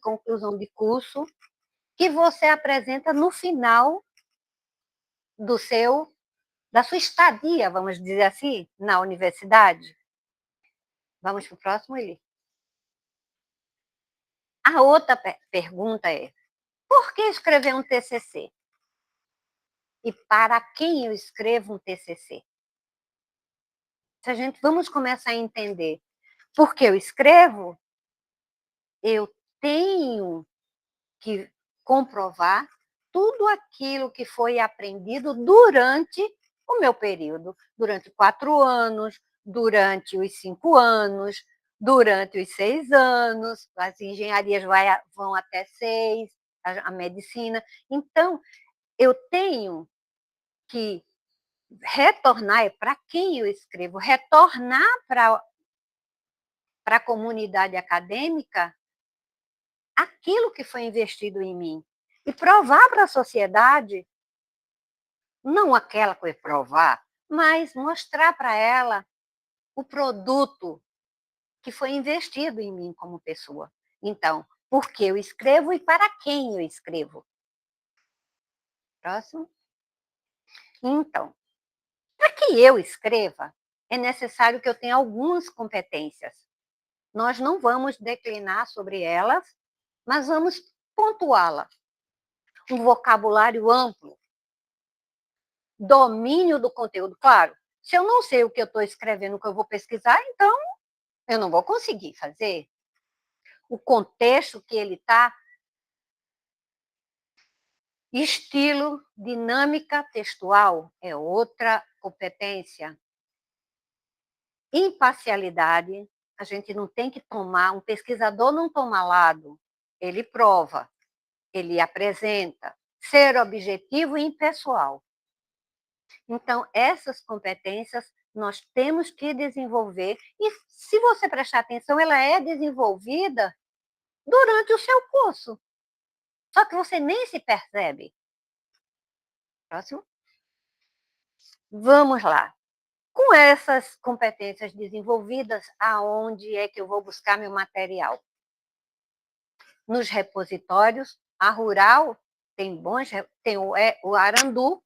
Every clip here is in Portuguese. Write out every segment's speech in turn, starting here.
conclusão de curso que você apresenta no final da sua estadia, vamos dizer assim, na universidade? Vamos para o próximo, Eli. A outra pergunta é: por que escrever um TCC? E para quem eu escrevo um TCC? Se a gente vamos começar a entender por que eu escrevo, eu tenho que comprovar tudo aquilo que foi aprendido durante o meu período, durante 4 anos, durante os 5 anos, durante os 6 anos, as engenharias vão até 6, a medicina. Então, eu tenho que retornar, é para quem eu escrevo, retornar para a comunidade acadêmica aquilo que foi investido em mim e provar para a sociedade, não aquela que eu provar, mas mostrar para ela o produto que foi investido em mim como pessoa. Então, por que eu escrevo e para quem eu escrevo? Próximo. Então, para que eu escreva, é necessário que eu tenha algumas competências. Nós não vamos declinar sobre elas, mas vamos pontuá-la. Um vocabulário amplo, domínio do conteúdo. Claro, se eu não sei o que eu estou escrevendo, o que eu vou pesquisar, então eu não vou conseguir fazer. O contexto que ele está, estilo, dinâmica textual é outra competência. Imparcialidade, a gente não tem que tomar, um pesquisador não toma lado, ele prova, ele apresenta, ser objetivo e impessoal. Então, essas competências nós temos que desenvolver, e se você prestar atenção, ela é desenvolvida durante o seu curso. Só que você nem se percebe. Próximo. Vamos lá. Com essas competências desenvolvidas, aonde é que eu vou buscar meu material? Nos repositórios, a Rural tem o Arandu,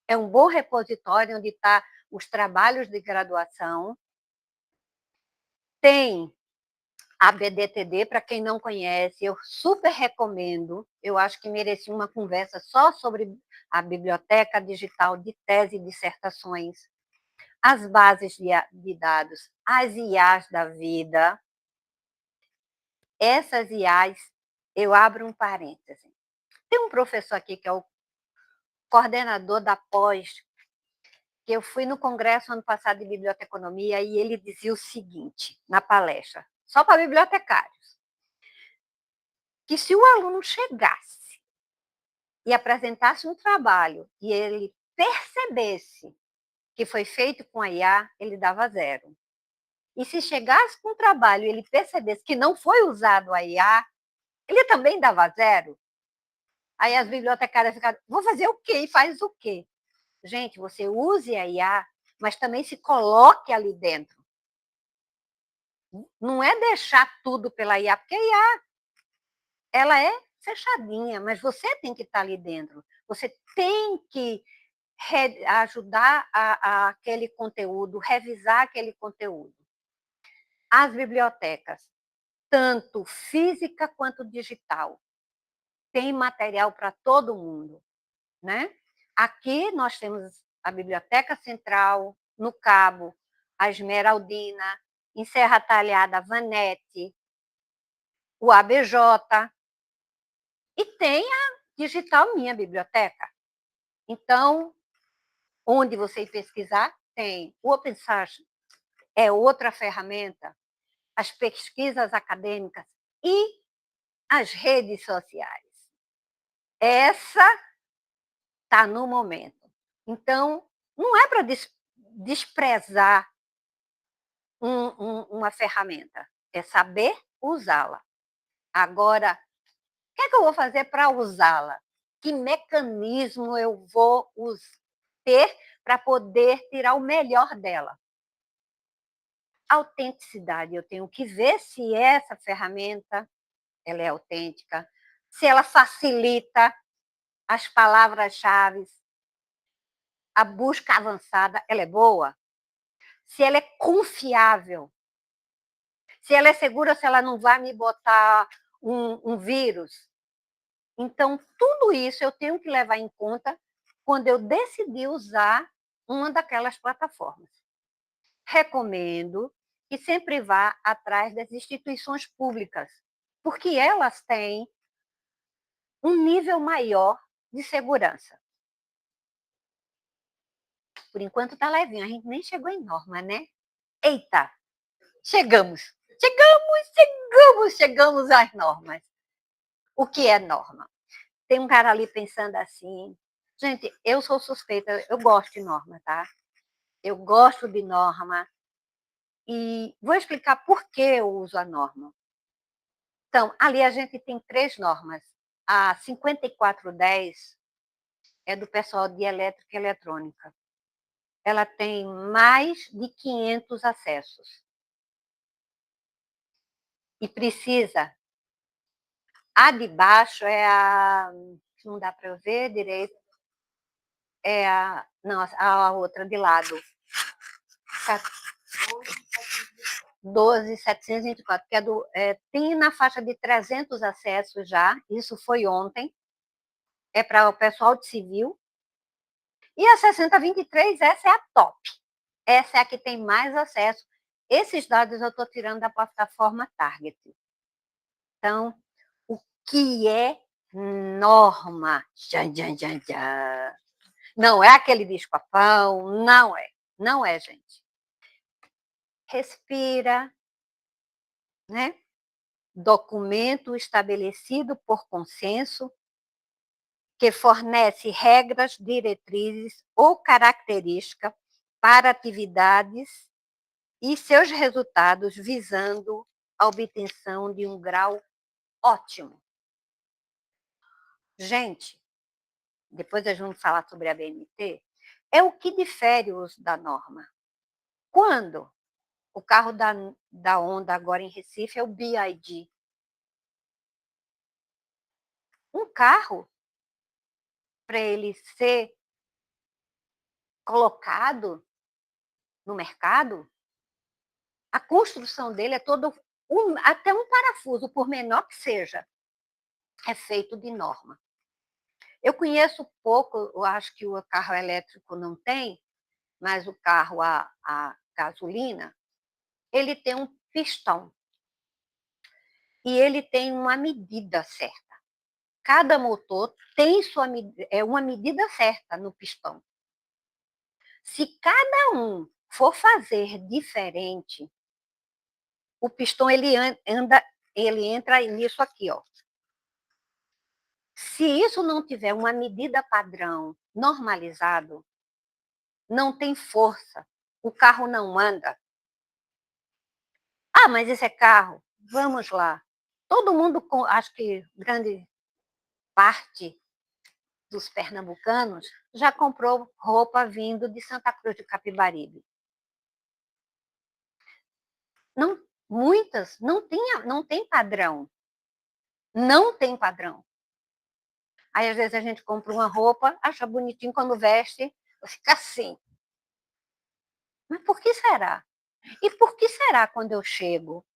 é um bom repositório onde está os trabalhos de graduação. Tem a BDTD, para quem não conhece, eu super recomendo. Eu acho que merecia uma conversa só sobre a biblioteca digital de tese e dissertações, as bases de dados, as IAs da vida. Essas IAs, eu abro um parêntese. Tem um professor aqui que é o coordenador da pós, que eu fui no congresso ano passado de biblioteconomia e ele dizia o seguinte, na palestra, só para bibliotecários, que se o aluno chegasse e apresentasse um trabalho e ele percebesse que foi feito com a IA, ele dava 0. E se chegasse com um trabalho e ele percebesse que não foi usado a IA, ele também dava 0. Aí as bibliotecárias ficaram, vou fazer o quê? E faz o quê? Gente, você use a IA, mas também se coloque ali dentro. Não é deixar tudo pela IA, porque a IA, ela é fechadinha, mas você tem que estar ali dentro. Você tem que ajudar aquele conteúdo, revisar aquele conteúdo. As bibliotecas, tanto física quanto digital, tem material para todo mundo, né? Aqui nós temos a Biblioteca Central, no Cabo, a Esmeraldina, em Serra Talhada, a Vanete, o ABJ, e tem a digital Minha Biblioteca. Então, onde você ir pesquisar, tem o OpenSearch, é outra ferramenta, as pesquisas acadêmicas e as redes sociais. Essa está no momento. Então, não é para desprezar uma ferramenta, é saber usá-la. Agora, o que é que eu vou fazer para usá-la? Que mecanismo eu vou ter para poder tirar o melhor dela? Autenticidade, eu tenho que ver se essa ferramenta ela é autêntica, se ela facilita as palavras-chave, a busca avançada, ela é boa, se ela é confiável, se ela é segura, se ela não vai me botar um vírus. Então, tudo isso eu tenho que levar em conta quando eu decidir usar uma daquelas plataformas. Recomendo que sempre vá atrás das instituições públicas, porque elas têm um nível maior de segurança. Por enquanto está levinho, a gente nem chegou em norma, né? Eita, chegamos! Chegamos às normas. O que é norma? Tem um cara ali pensando assim. Gente, eu sou suspeita, eu gosto de norma, tá? Eu gosto de norma e vou explicar por que eu uso a norma. Então, ali a gente tem 3 normas. A 5410 é do pessoal de elétrica e eletrônica. Ela tem mais de 500 acessos. E precisa. A de baixo é a. Não dá para eu ver direito. É a. Não, a outra de lado. 12.724, que tem na faixa de 300 acessos já, isso foi ontem, é para o pessoal de civil. E a 6023, essa é a top. Essa é a que tem mais acesso. Esses dados eu estou tirando da plataforma Target. Então, o que é norma? Tchan, tchan, tchan, tchan. Não é aquele bicho-papão, não é. Não é, gente. Respira, né? Documento estabelecido por consenso que fornece regras, diretrizes ou características para atividades e seus resultados visando a obtenção de um grau ótimo. Gente, depois a gente vai falar sobre a BNT, é o que difere o uso da norma. Quando o carro da Honda agora em Recife é o BID. Um carro, para ele ser colocado no mercado, a construção dele é todo, até um parafuso, por menor que seja, é feito de norma. Eu conheço pouco, eu acho que o carro elétrico não tem, mas o carro a gasolina, ele tem um pistão. E ele tem uma medida certa. Cada motor tem uma medida certa no pistão. Se cada um for fazer diferente, o pistão ele entra nisso aqui, ó. Se isso não tiver uma medida padrão normalizado, não tem força, o carro não anda. Ah, mas esse é carro? Vamos lá. Todo mundo, acho que grande parte dos pernambucanos já comprou roupa vindo de Santa Cruz de Capibaribe. Não, muitas não tem padrão. Não tem padrão. Aí, às vezes, a gente compra uma roupa, acha bonitinho, quando veste, fica assim. Mas por que será? E por que será quando eu chego?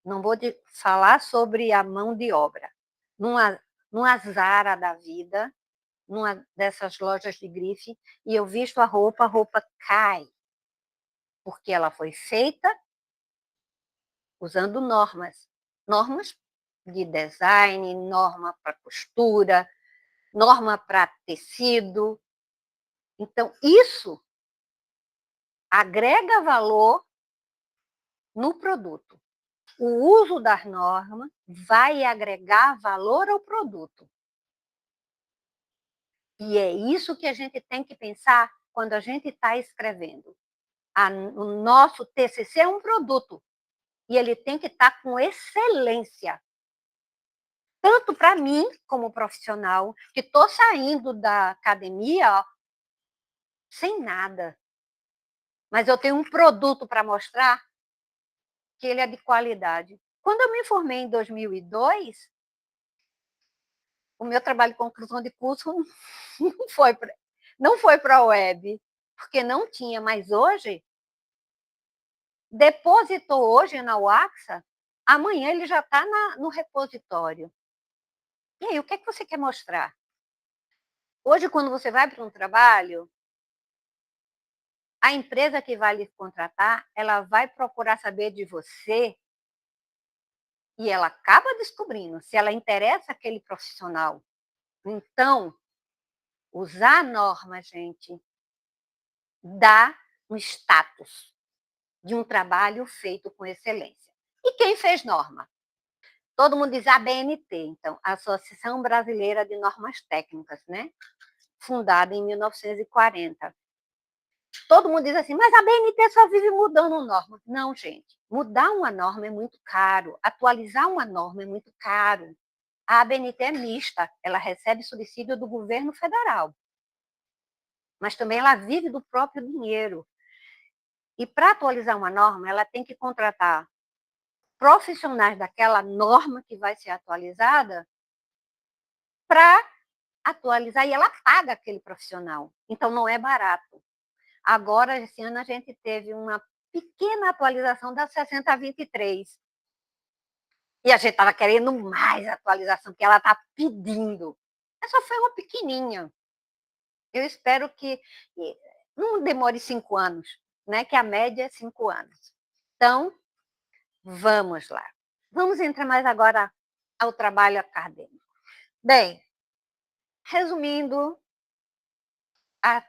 Não vou falar sobre a mão de obra. Numa Zara da vida, numa dessas lojas de grife, e eu visto a roupa cai. Porque ela foi feita usando normas. Normas de design, norma para costura, norma para tecido. Então, isso agrega valor no produto. O uso das normas vai agregar valor ao produto. E é isso que a gente tem que pensar quando a gente está escrevendo. O nosso TCC é um produto e ele tem que estar com excelência. Tanto para mim, como profissional, que estou saindo da academia ó, sem nada. Mas eu tenho um produto para mostrar que ele é de qualidade. Quando eu me formei em 2002, o meu trabalho de conclusão de curso não foi para a web, porque não tinha, mas hoje, depositou hoje na Waxa, amanhã ele já está no repositório. E aí, o que é que você quer mostrar? Hoje, quando você vai para um trabalho, a empresa que vai lhe contratar, ela vai procurar saber de você e ela acaba descobrindo se ela interessa aquele profissional. Então, usar a norma, gente, dá um status de um trabalho feito com excelência. E quem fez norma? Todo mundo diz ABNT, então, Associação Brasileira de Normas Técnicas, né? Fundada em 1940. Todo mundo diz assim, mas a BNT só vive mudando norma. Não, gente. Mudar uma norma é muito caro. Atualizar uma norma é muito caro. A ABNT é mista, ela recebe subsídio do governo federal. Mas também ela vive do próprio dinheiro. E para atualizar uma norma, ela tem que contratar profissionais daquela norma que vai ser atualizada para atualizar, e ela paga aquele profissional. Então, não é barato. Agora, esse ano, a gente teve uma pequena atualização da 6023. E a gente estava querendo mais atualização, que ela está pedindo. Essa foi uma pequenininha. Eu espero que não demore 5 anos, né? Que a média é 5 anos. Então, vamos lá. Vamos entrar mais agora ao trabalho acadêmico. Bem, resumindo, a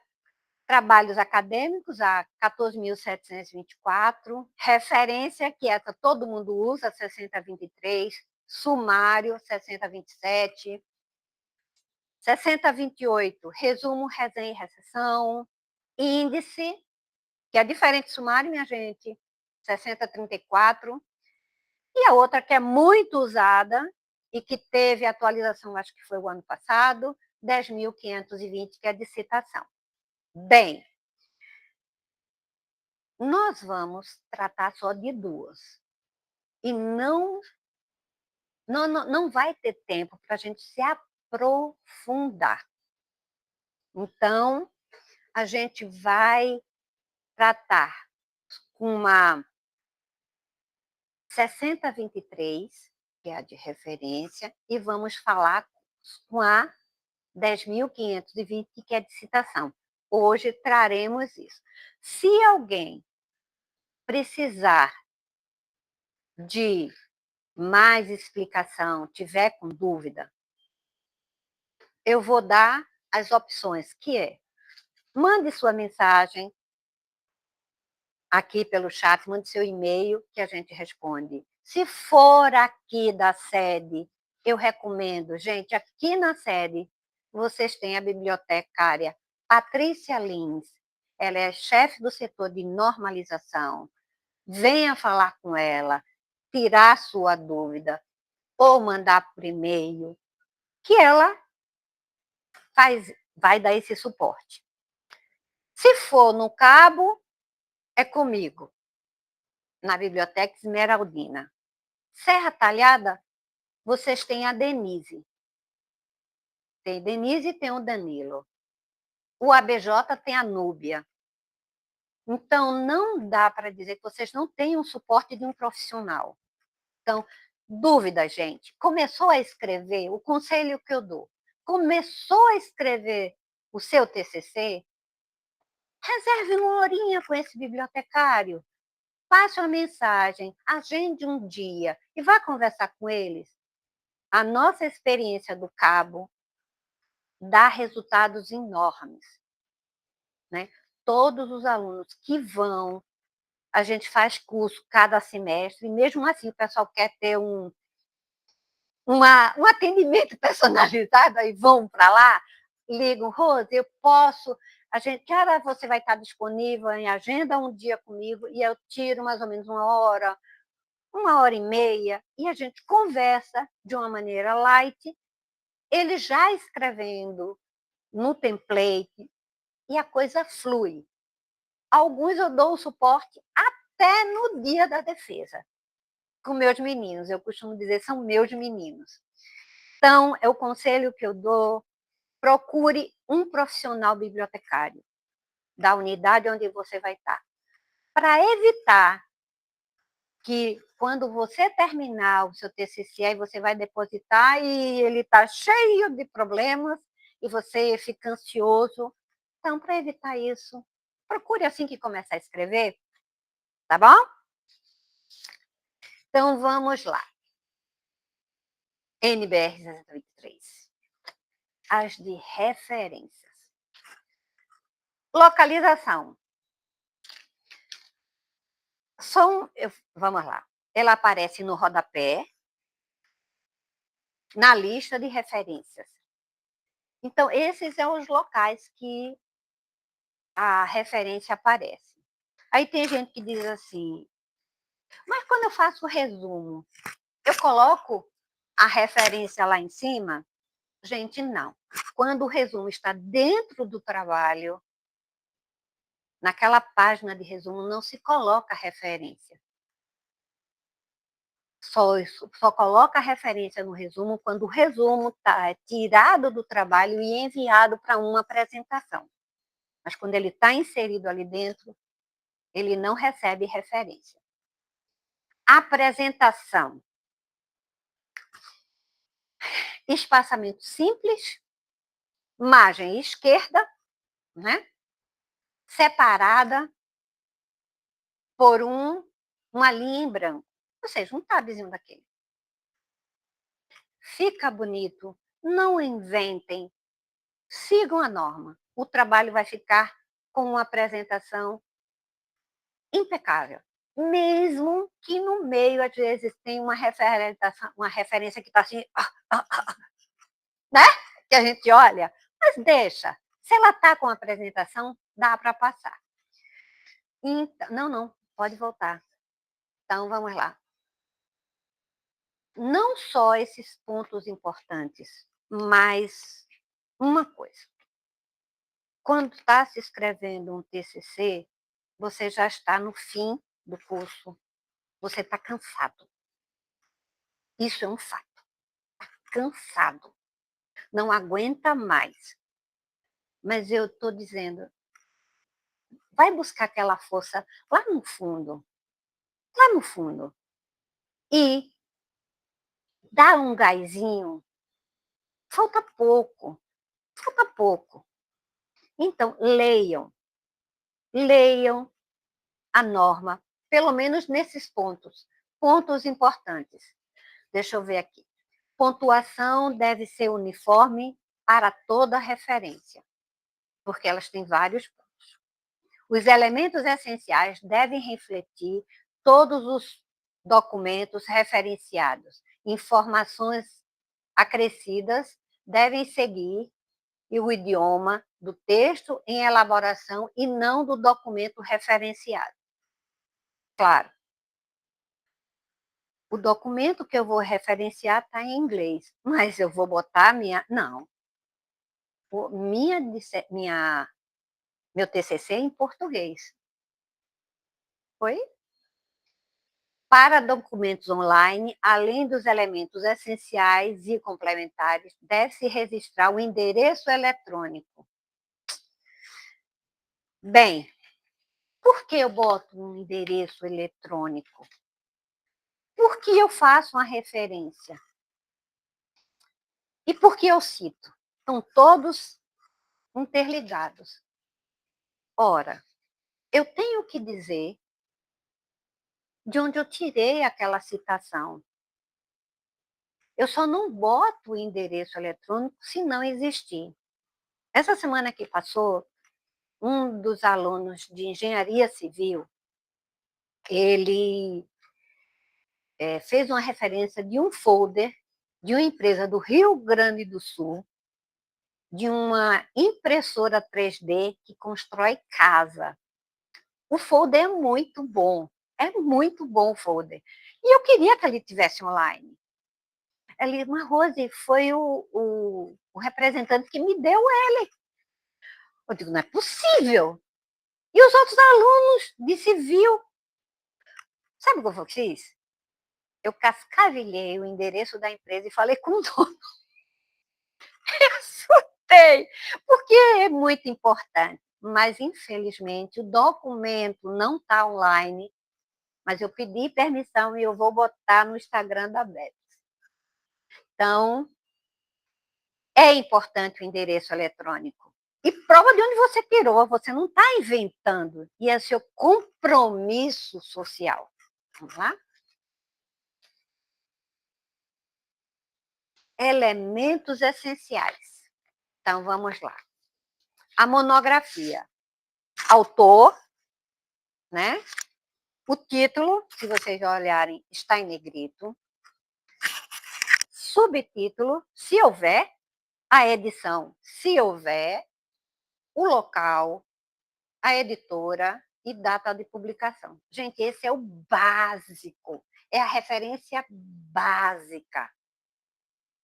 trabalhos acadêmicos, a 14.724, referência, que essa todo mundo usa, 6023, sumário, 6027, 6028, resumo, resenha e recessão, índice, que é diferente do sumário, minha gente, 6034, e a outra que é muito usada e que teve atualização, acho que foi o ano passado, 10.520, que é de citação. Bem, nós vamos tratar só de duas. E não vai ter tempo para a gente se aprofundar. Então, a gente vai tratar com uma 6023, que é a de referência, e vamos falar com a 10.520, que é de citação. Hoje traremos isso. Se alguém precisar de mais explicação, tiver com dúvida, eu vou dar as opções, que é, mande sua mensagem aqui pelo chat, mande seu e-mail, que a gente responde. Se for aqui da sede, eu recomendo, gente, aqui na sede, vocês têm a bibliotecária Patrícia Lins, ela é chefe do setor de normalização. Venha falar com ela, tirar sua dúvida, ou mandar por e-mail, que ela vai dar esse suporte. Se for no Cabo, é comigo, na Biblioteca Esmeraldina. Serra Talhada, vocês têm a Denise. Tem Denise e tem o Danilo. O ABJ tem a Núbia. Então, não dá para dizer que vocês não têm um suporte de um profissional. Então, dúvida, gente. Começou a escrever, o conselho que eu dou. Começou a escrever o seu TCC, reserve uma horinha com esse bibliotecário. Passe uma mensagem, agende um dia e vá conversar com eles. A nossa experiência do Cabo dá resultados enormes, né? Todos os alunos que vão, a gente faz curso cada semestre, e mesmo assim o pessoal quer ter um atendimento personalizado, aí vão para lá, ligam, Rose, eu posso, a gente, que hora você vai estar disponível, em agenda um dia comigo, e eu tiro mais ou menos uma hora e meia, e a gente conversa de uma maneira light, ele já escrevendo no template, e a coisa flui. Alguns eu dou o suporte até no dia da defesa, com meus meninos. Eu costumo dizer, são meus meninos. Então, é o conselho que eu dou, procure um profissional bibliotecário da unidade onde você vai estar, para evitar que quando você terminar o seu TCC, aí você vai depositar e ele está cheio de problemas e você fica ansioso. Então, para evitar isso, procure assim que começar a escrever, tá bom? Então, vamos lá. NBR 683. As de referências. Localização. Vamos lá. Ela aparece no rodapé, na lista de referências. Então, esses são os locais que a referência aparece. Aí tem gente que diz assim, mas quando eu faço o resumo, eu coloco a referência lá em cima? Gente, não. Quando o resumo está dentro do trabalho, naquela página de resumo não se coloca referência. Só coloca a referência no resumo quando o resumo está tirado do trabalho e enviado para uma apresentação. Mas quando ele está inserido ali dentro, ele não recebe referência. Apresentação. Espaçamento simples, margem esquerda, né? Separada por uma linha em branco, ou seja, um tabzinho daquele. Fica bonito, não inventem, sigam a norma. O trabalho vai ficar com uma apresentação impecável. Mesmo que no meio, às vezes, tem uma referência que está assim, né? Que a gente olha, mas deixa. Se ela está com a apresentação, dá para passar. Então, não, pode voltar. Então, vamos lá. Não só esses pontos importantes, mas uma coisa. Quando está se escrevendo um TCC, você já está no fim do curso, você está cansado. Isso é um fato. Cansado. Não aguenta mais. Mas eu estou dizendo, vai buscar aquela força lá no fundo. Lá no fundo. E dá um gásinho. Falta pouco. Falta pouco. Então, leiam a norma, pelo menos nesses pontos. Pontos importantes. Deixa eu ver aqui. Pontuação deve ser uniforme para toda referência, porque elas têm vários pontos. Os elementos essenciais devem refletir todos os documentos referenciados. Informações acrescidas devem seguir o idioma do texto em elaboração e não do documento referenciado. Claro, o documento que eu vou referenciar está em inglês, mas eu vou botar minha... Não. Meu TCC é em português. Foi? Para documentos online, além dos elementos essenciais e complementares, deve-se registrar o endereço eletrônico. Bem, por que eu boto um endereço eletrônico? Porque eu faço uma referência. E por que eu cito? Estão todos interligados. Ora, eu tenho que dizer de onde eu tirei aquela citação. Eu só não boto o endereço eletrônico se não existir. Essa semana que passou, um dos alunos de engenharia civil, ele fez uma referência de um folder de uma empresa do Rio Grande do Sul, de uma impressora 3D que constrói casa. O folder é muito bom o folder. E eu queria que ele tivesse online. Ele, mas Rose, foi o representante que me deu ele. Eu digo, não é possível. E os outros alunos de civil, sabe o que eu fiz? Eu cascavilhei o endereço da empresa e falei com o dono. Assustei, porque é muito importante, mas infelizmente o documento não está online, mas eu pedi permissão e eu vou botar no Instagram da Beth. Então, é importante o endereço eletrônico. E prova de onde você tirou, você não está inventando, e é seu compromisso social. Vamos lá? Elementos essenciais. Então, vamos lá. A monografia. Autor, né? O título, se vocês olharem, está em negrito. Subtítulo, se houver. A edição, se houver. O local, a editora e data de publicação. Gente, esse é o básico. É a referência básica.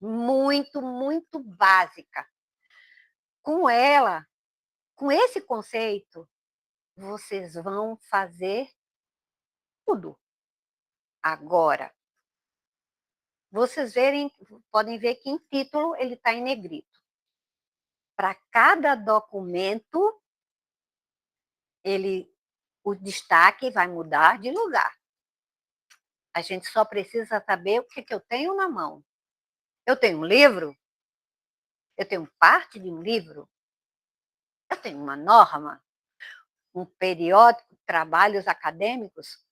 Muito, muito básica. Com ela, com esse conceito, vocês vão fazer tudo. Agora, vocês podem ver que em título ele está em negrito. Para cada documento, o destaque vai mudar de lugar. A gente só precisa saber o que eu tenho na mão. Eu tenho um livro? Eu tenho parte de um livro? Eu tenho uma norma? Um periódico, trabalhos acadêmicos?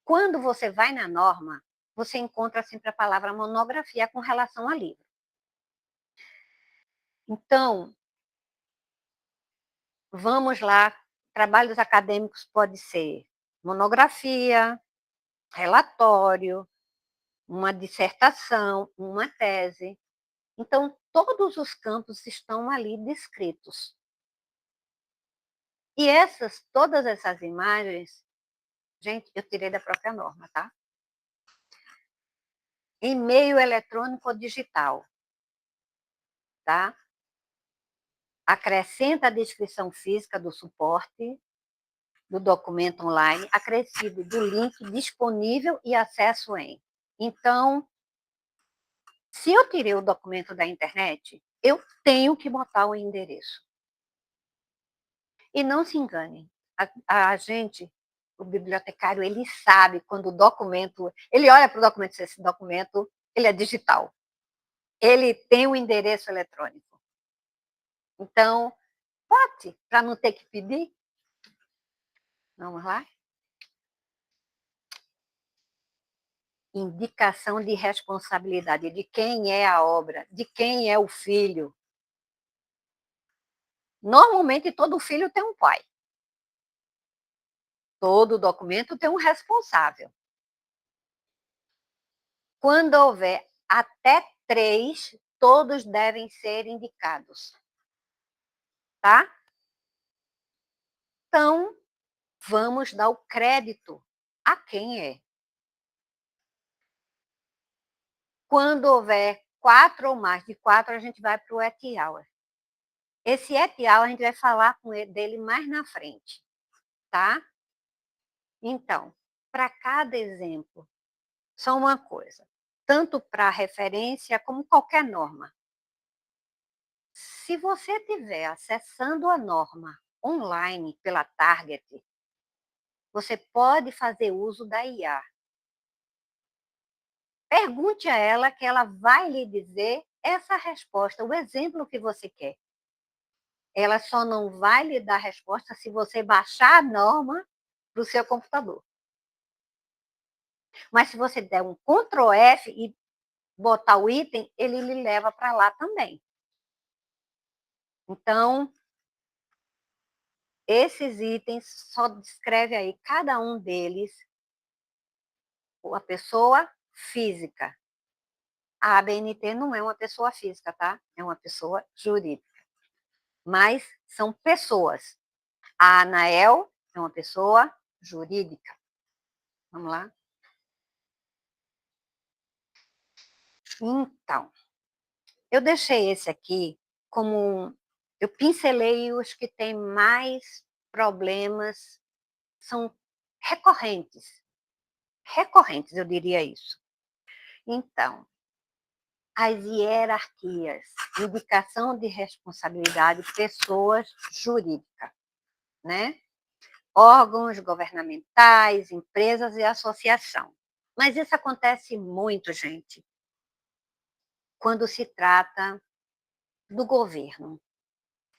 Quando você vai na norma, você encontra sempre a palavra monografia com relação a livro. Então, vamos lá. Trabalhos acadêmicos pode ser monografia, relatório, uma dissertação, uma tese. Então, todos os campos estão ali descritos. E todas essas imagens, gente, eu tirei da própria norma, tá? E-mail eletrônico ou digital, tá? Acrescenta a descrição física do suporte do documento online, acrescido do link disponível e acesso em. Então, se eu tirei o documento da internet, eu tenho que botar o endereço. E não se engane, a gente, o bibliotecário, ele sabe quando o documento, ele olha para o documento, se esse documento, ele é digital. Ele tem um endereço eletrônico. Então, bote, para não ter que pedir. Vamos lá? Indicação de responsabilidade, de quem é a obra, de quem é o filho. Normalmente, todo filho tem um pai. Todo documento tem um responsável. Quando houver até 3, todos devem ser indicados. Tá? Então, vamos dar o crédito a quem é. Quando houver 4 ou mais de 4, a gente vai para o et al. Esse et al, a gente vai falar dele mais na frente. Tá? Então, para cada exemplo, só uma coisa. Tanto para referência como qualquer norma. Se você estiver acessando a norma online pela Target, você pode fazer uso da IA. Pergunte a ela que ela vai lhe dizer essa resposta, o exemplo que você quer. Ela só não vai lhe dar resposta se você baixar a norma para o seu computador. Mas se você der um Ctrl F e botar o item, ele lhe leva para lá também. Então, esses itens só descreve aí cada um deles a pessoa física. A ABNT não é uma pessoa física, tá? É uma pessoa jurídica. Mas são pessoas. A ANAEL é uma pessoa jurídica. Vamos lá? Então, eu deixei esse aqui como... Eu pincelei os que têm mais problemas, são recorrentes. Recorrentes, eu diria isso. Então, as hierarquias, indicação de responsabilidade, pessoas jurídicas, né? Órgãos governamentais, empresas e associação. Mas isso acontece muito, gente, quando se trata do governo,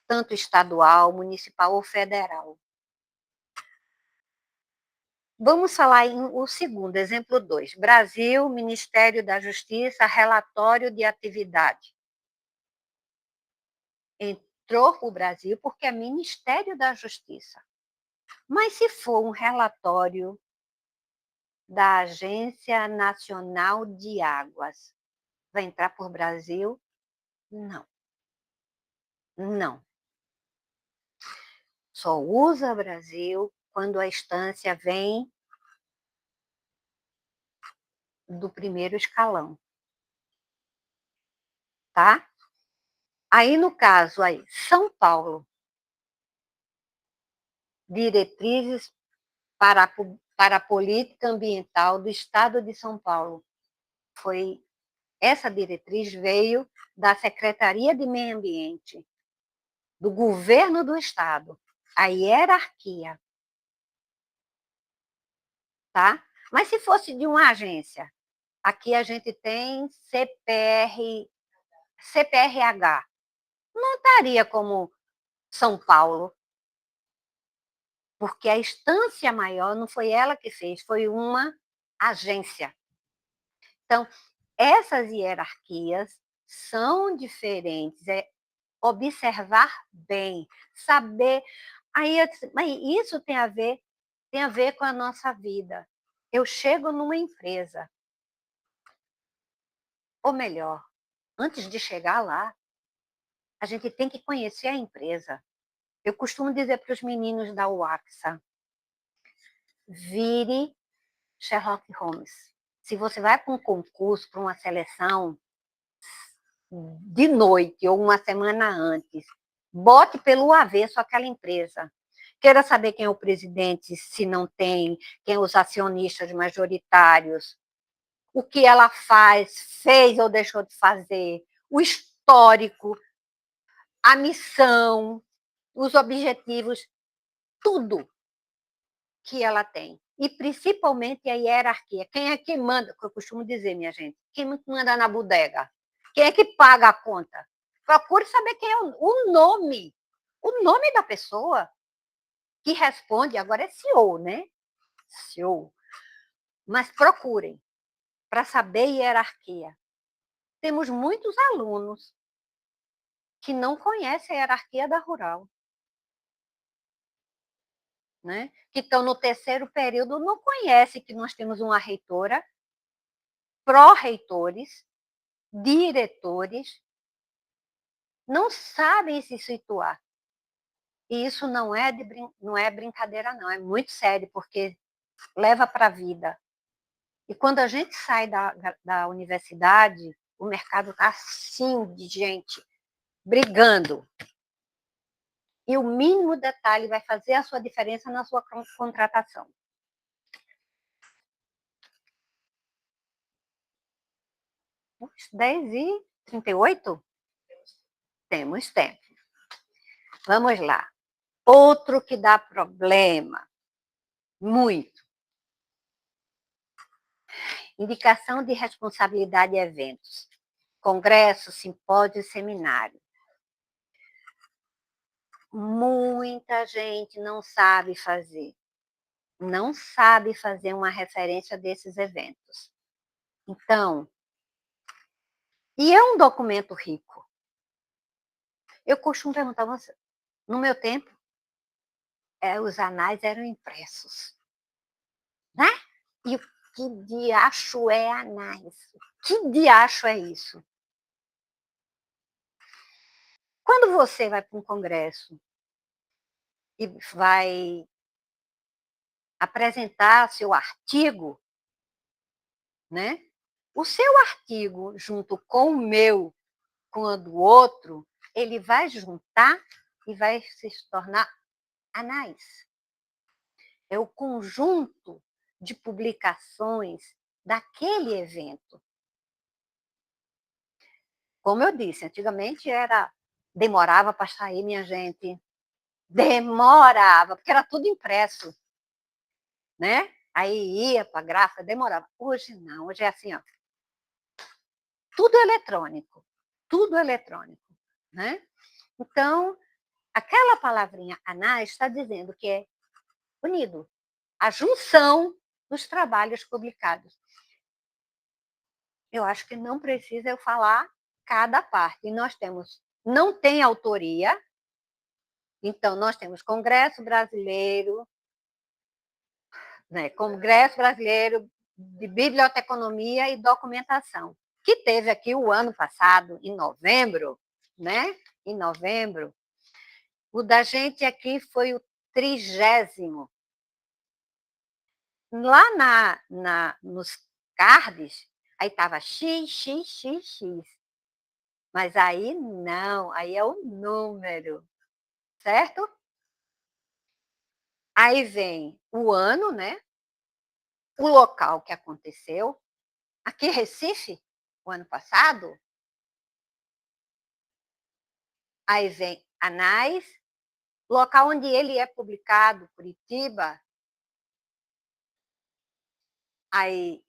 tanto estadual, municipal ou federal. Vamos falar em o segundo, exemplo 2. Brasil, Ministério da Justiça, relatório de atividade. Entrou para o Brasil porque é Ministério da Justiça. Mas se for um relatório da Agência Nacional de Águas, vai entrar por Brasil? Não. Não. Só usa Brasil quando a instância vem do primeiro escalão. Tá? Aí, no caso, aí, São Paulo, diretrizes para a política ambiental do Estado de São Paulo. Essa diretriz veio da Secretaria de Meio Ambiente, do governo do Estado, a hierarquia. Tá? Mas se fosse de uma agência, aqui a gente tem CPRH, não estaria como São Paulo, porque a instância maior não foi ela que fez, foi uma agência. Então, essas hierarquias são diferentes, é observar bem, saber. Aí, isso tem a ver com a nossa vida. Eu chego numa empresa, ou melhor, antes de chegar lá, a gente tem que conhecer a empresa. Eu costumo dizer para os meninos da UAXA, vire Sherlock Holmes. Se você vai para um concurso, para uma seleção, de noite ou uma semana antes, bote pelo avesso aquela empresa. Queira saber quem é o presidente, se não tem, quem são os acionistas majoritários, o que ela faz, fez ou deixou de fazer, o histórico, a missão, os objetivos, tudo que ela tem. E principalmente a hierarquia. Quem é que manda? Que eu costumo dizer, minha gente, quem manda na bodega? Quem é que paga a conta? Procure saber quem é o nome da pessoa que responde. Agora é CEO, né? CEO. Mas procurem para saber hierarquia. Temos muitos alunos que não conhecem a hierarquia da rural. Né? Que estão no terceiro período, não conhecem que nós temos uma reitora, pró-reitores, diretores, não sabem se situar. E isso não é brincadeira, não, é muito sério, porque leva para a vida. E quando a gente sai da universidade, o mercado está assim de gente brigando. E o mínimo detalhe vai fazer a sua diferença na sua contratação. Uns 10h38? Temos tempo. Vamos lá. Outro que dá problema, muito. Indicação de responsabilidade e eventos. Congresso, simpósio e seminário. Muita gente não sabe fazer. Não sabe fazer uma referência desses eventos. Então, e é um documento rico. Eu costumo perguntar a você, no meu tempo, os anais eram impressos. Né? E o que diacho é anais? Que diacho é isso? Quando você vai para um congresso e vai apresentar seu artigo, né? O seu artigo, junto com o meu, com o do outro, ele vai juntar e vai se tornar anais. É o conjunto de publicações daquele evento. como eu disse, antigamente demorava para sair, minha gente, demorava, porque era tudo impresso, né, aí ia para a gráfica, demorava. Hoje não, hoje é assim, ó, tudo eletrônico, né. Então, aquela palavrinha anais está dizendo que é unido, a junção dos trabalhos publicados. Eu acho que não precisa eu falar cada parte. E nós temos, não tem autoria, então nós temos Congresso Brasileiro, né, Congresso Brasileiro de Biblioteconomia e Documentação, que teve aqui o ano passado, em novembro, né? Em novembro. O da gente aqui foi o 30º. Lá nos cards, aí estava XXXX. Mas aí não, aí é o número, certo? Aí vem o ano, né? O local que aconteceu. Aqui em Recife, o ano passado. Aí vem ANAS, local onde ele é publicado, Curitiba. Aí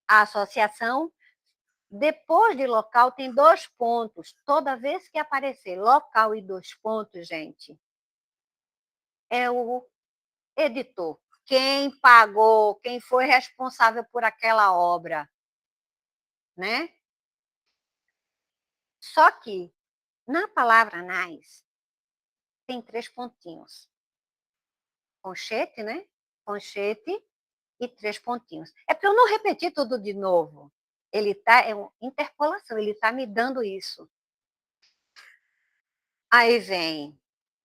a associação. Depois de local tem 2 pontos. Toda vez que aparecer local e 2 pontos, gente, é o editor. Quem pagou, quem foi responsável por aquela obra, né? Só que na palavra anais tem 3 pontinhos. Conchete, né? Conchete e 3 pontinhos. É para eu não repetir tudo de novo. É uma interpolação, ele está me dando isso. Aí vem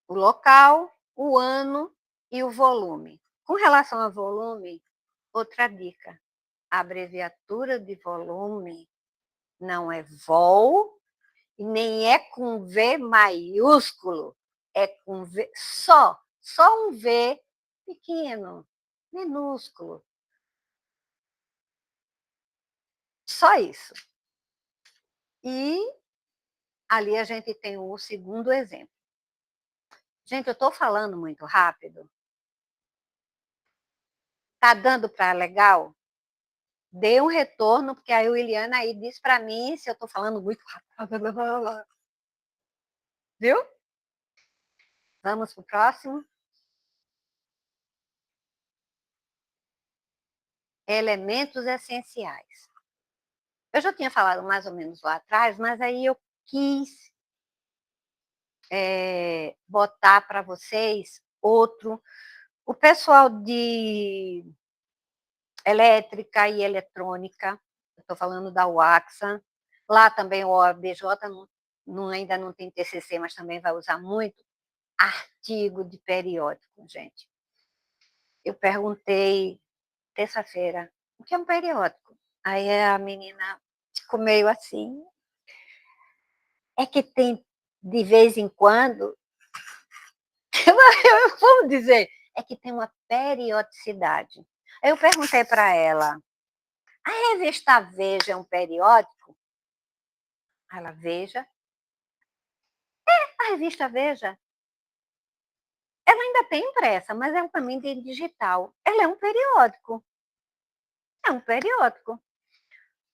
o local, o ano e o volume. Com relação ao volume, outra dica: a abreviatura de volume não é vol e nem é com V maiúsculo, é com V só um V pequeno, minúsculo. Só isso. E ali a gente tem o segundo exemplo. Gente, eu estou falando muito rápido. Tá dando para legal? Dê um retorno, porque a Williana aí diz para mim se eu estou falando muito rápido. Viu? Vamos para o próximo. Elementos essenciais. Eu já tinha falado mais ou menos lá atrás, mas aí eu quis botar para vocês outro. O pessoal de elétrica e eletrônica, estou falando da UAXA, lá também o OABJ ainda não tem TCC, mas também vai usar muito artigo de periódico, gente. Eu perguntei terça-feira, o que é um periódico? Aí a menina ficou meio assim, é que tem de vez em quando, vamos dizer, é que tem uma periodicidade. Aí eu perguntei para ela, a revista Veja é um periódico? Ela, Veja. A revista Veja, ela ainda tem impressa, mas é um caminho de digital. Ela é um periódico. É um periódico.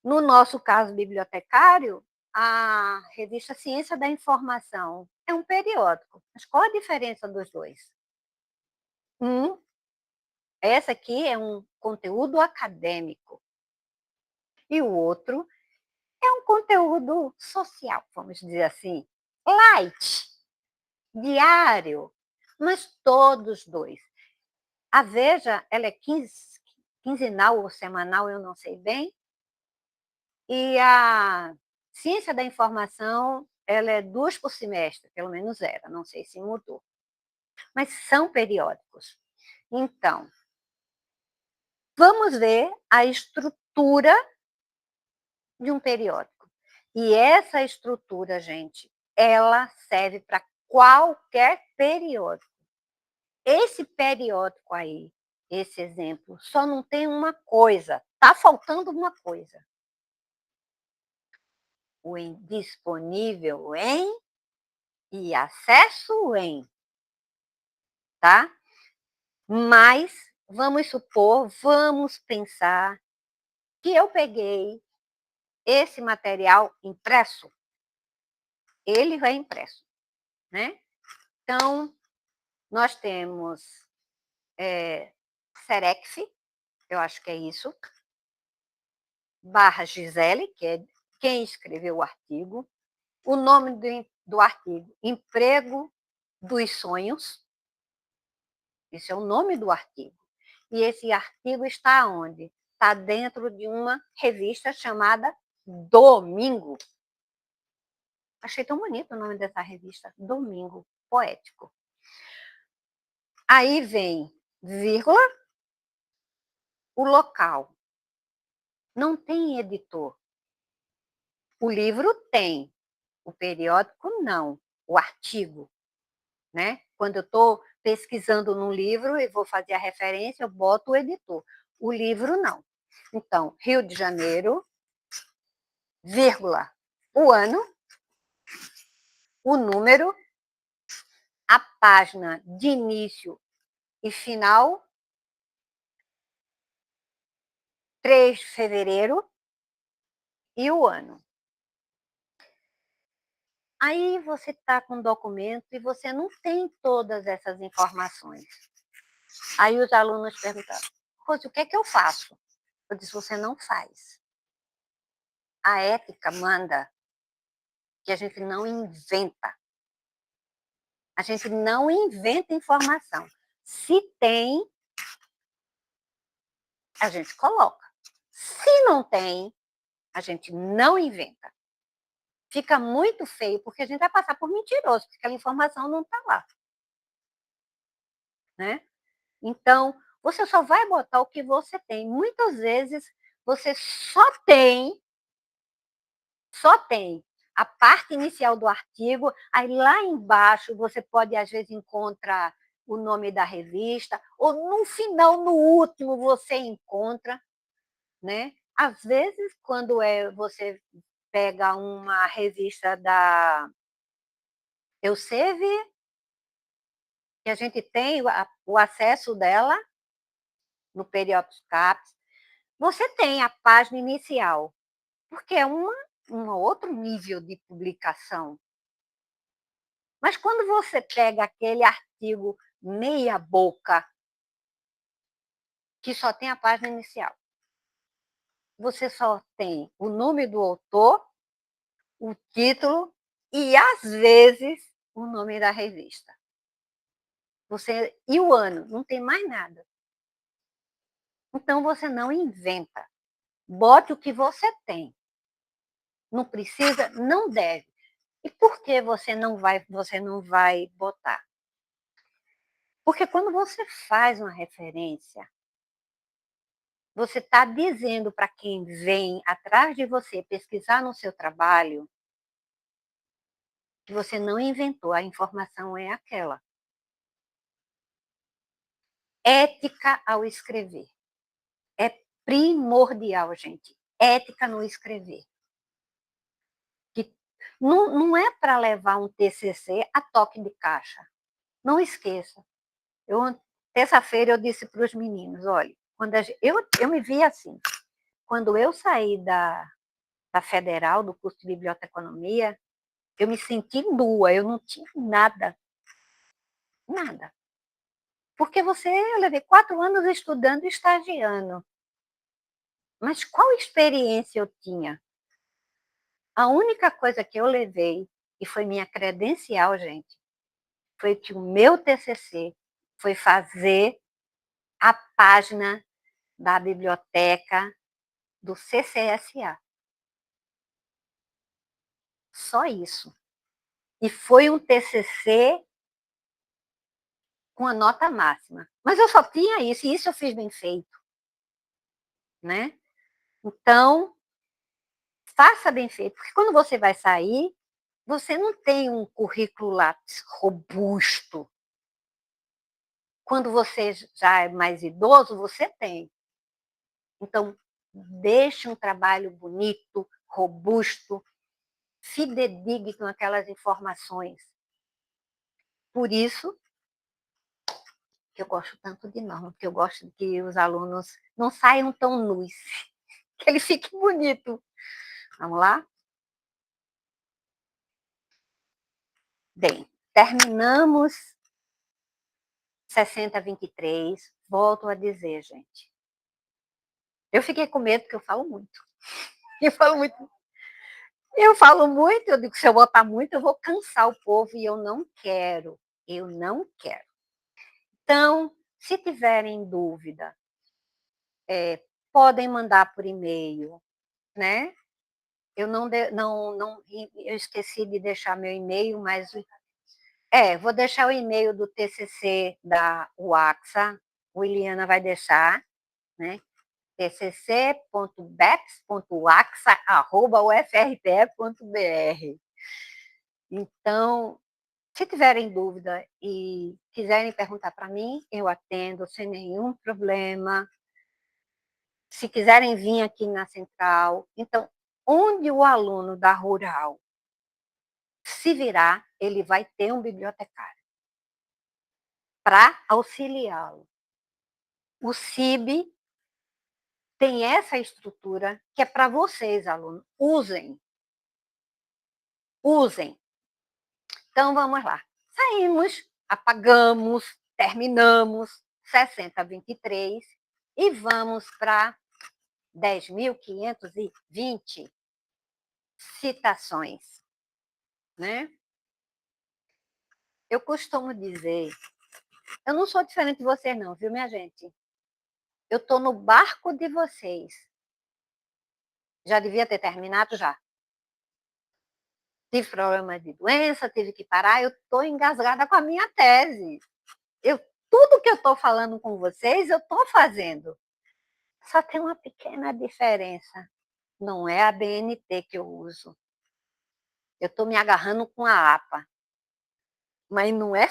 No nosso caso bibliotecário, a revista Ciência da Informação é um periódico. Mas qual a diferença dos dois? Essa aqui é um conteúdo acadêmico. E o outro é um conteúdo social, vamos dizer assim, light, diário, mas todos dois. A Veja, ela é quinzenal ou semanal, eu não sei bem, e a Ciência da Informação, ela é 2 por semestre, pelo menos era, não sei se mudou. Mas são periódicos. Então, vamos ver a estrutura de um periódico. E essa estrutura, gente, ela serve para qualquer periódico. Esse periódico aí, esse exemplo, só não tem uma coisa, está faltando uma coisa. o em disponível em e acesso em, tá? Mas vamos pensar que eu peguei esse material impresso, ele vai impresso, né? Então, nós temos Serex, eu acho que é isso, barra Gisele, que é quem escreveu o artigo, o nome do artigo, Emprego dos Sonhos, esse é o nome do artigo. E esse artigo está onde? Está dentro de uma revista chamada Domingo. Achei tão bonito o nome dessa revista, Domingo, poético. Aí vem vírgula, o local. Não tem editor. O livro tem, o periódico não, o artigo, né? Quando eu estou pesquisando num livro e vou fazer a referência, eu boto o editor. O livro não. Então, Rio de Janeiro, vírgula, o ano, o número, a página de início e final, 3 de fevereiro e o ano. Aí você está com o documento e você não tem todas essas informações. Aí os alunos perguntaram, Rose, o que é que eu faço? Eu disse, você não faz. A ética manda que a gente não inventa. A gente não inventa informação. Se tem, a gente coloca. Se não tem, a gente não inventa. Fica muito feio, porque a gente vai passar por mentiroso, porque aquela informação não está lá. Né? Então, você só vai botar o que você tem. Muitas vezes, você só tem a parte inicial do artigo, aí lá embaixo você pode, às vezes, encontrar o nome da revista, ou no final, no último, você encontra, né? Às vezes, quando você pega uma revista da Elsevier, que a gente tem o acesso dela no Periódico CAPES, você tem a página inicial, porque é um outro nível de publicação. Mas quando você pega aquele artigo meia boca, que só tem a página inicial, você só tem o nome do autor, o título e, às vezes, o nome da revista. E o ano, não tem mais nada. Então, você não inventa. Bote o que você tem. Não precisa, não deve. E por que você não vai botar? Porque quando você faz uma referência, você está dizendo para quem vem atrás de você pesquisar no seu trabalho que você não inventou, a informação é aquela. Ética ao escrever. É primordial, gente. Ética no escrever. Que não é para levar um TCC a toque de caixa. Não esqueça. Terça-feira eu disse para os meninos, olha, eu me vi assim, quando eu saí da Federal, do curso de Biblioteconomia, eu me senti nua, eu não tinha nada. Nada. Porque eu levei 4 anos estudando e estagiando. Mas qual experiência eu tinha? A única coisa que eu levei, e foi minha credencial, gente, foi que o meu TCC foi fazer a página da biblioteca do CCSA. Só isso. E foi um TCC com a nota máxima. Mas eu só tinha isso, e isso eu fiz bem feito. Né? Então, faça bem feito, porque quando você vai sair, você não tem um currículo lápis robusto. Quando você já é mais idoso, você tem. Então, deixe um trabalho bonito, robusto, fidedigno aquelas informações. Por isso que eu gosto tanto de norma, porque eu gosto que os alunos não saiam tão nus, que ele fique bonito. Vamos lá? Bem, terminamos 60-23. Volto a dizer, gente. Eu fiquei com medo porque eu falo muito. Eu falo muito. Eu falo muito, eu digo que se eu botar muito, eu vou cansar o povo e eu não quero. Eu não quero. Então, se tiverem dúvida, podem mandar por e-mail, né? Eu eu esqueci de deixar meu e-mail, mas vou deixar o e-mail do TCC da UAXA, o Iliana vai deixar, né? tcc.beps.waxa@ufrpe.br. Então, se tiverem dúvida e quiserem perguntar para mim, eu atendo sem nenhum problema. Se quiserem vir aqui na central, então, onde o aluno da rural se virar, ele vai ter um bibliotecário para auxiliá-lo. O CIB tem essa estrutura que é para vocês, alunos. Usem. Usem. Então, vamos lá. Saímos, apagamos, terminamos 60-23 e vamos para 10.520 citações, né? Eu costumo dizer, eu não sou diferente de vocês não, viu, minha gente? Eu estou no barco de vocês. Já devia ter terminado já. Tive problema de doença, tive que parar, eu estou engasgada com a minha tese. Tudo que eu estou falando com vocês, eu estou fazendo. Só tem uma pequena diferença. Não é a BNT que eu uso. Eu estou me agarrando com a APA. Mas não é.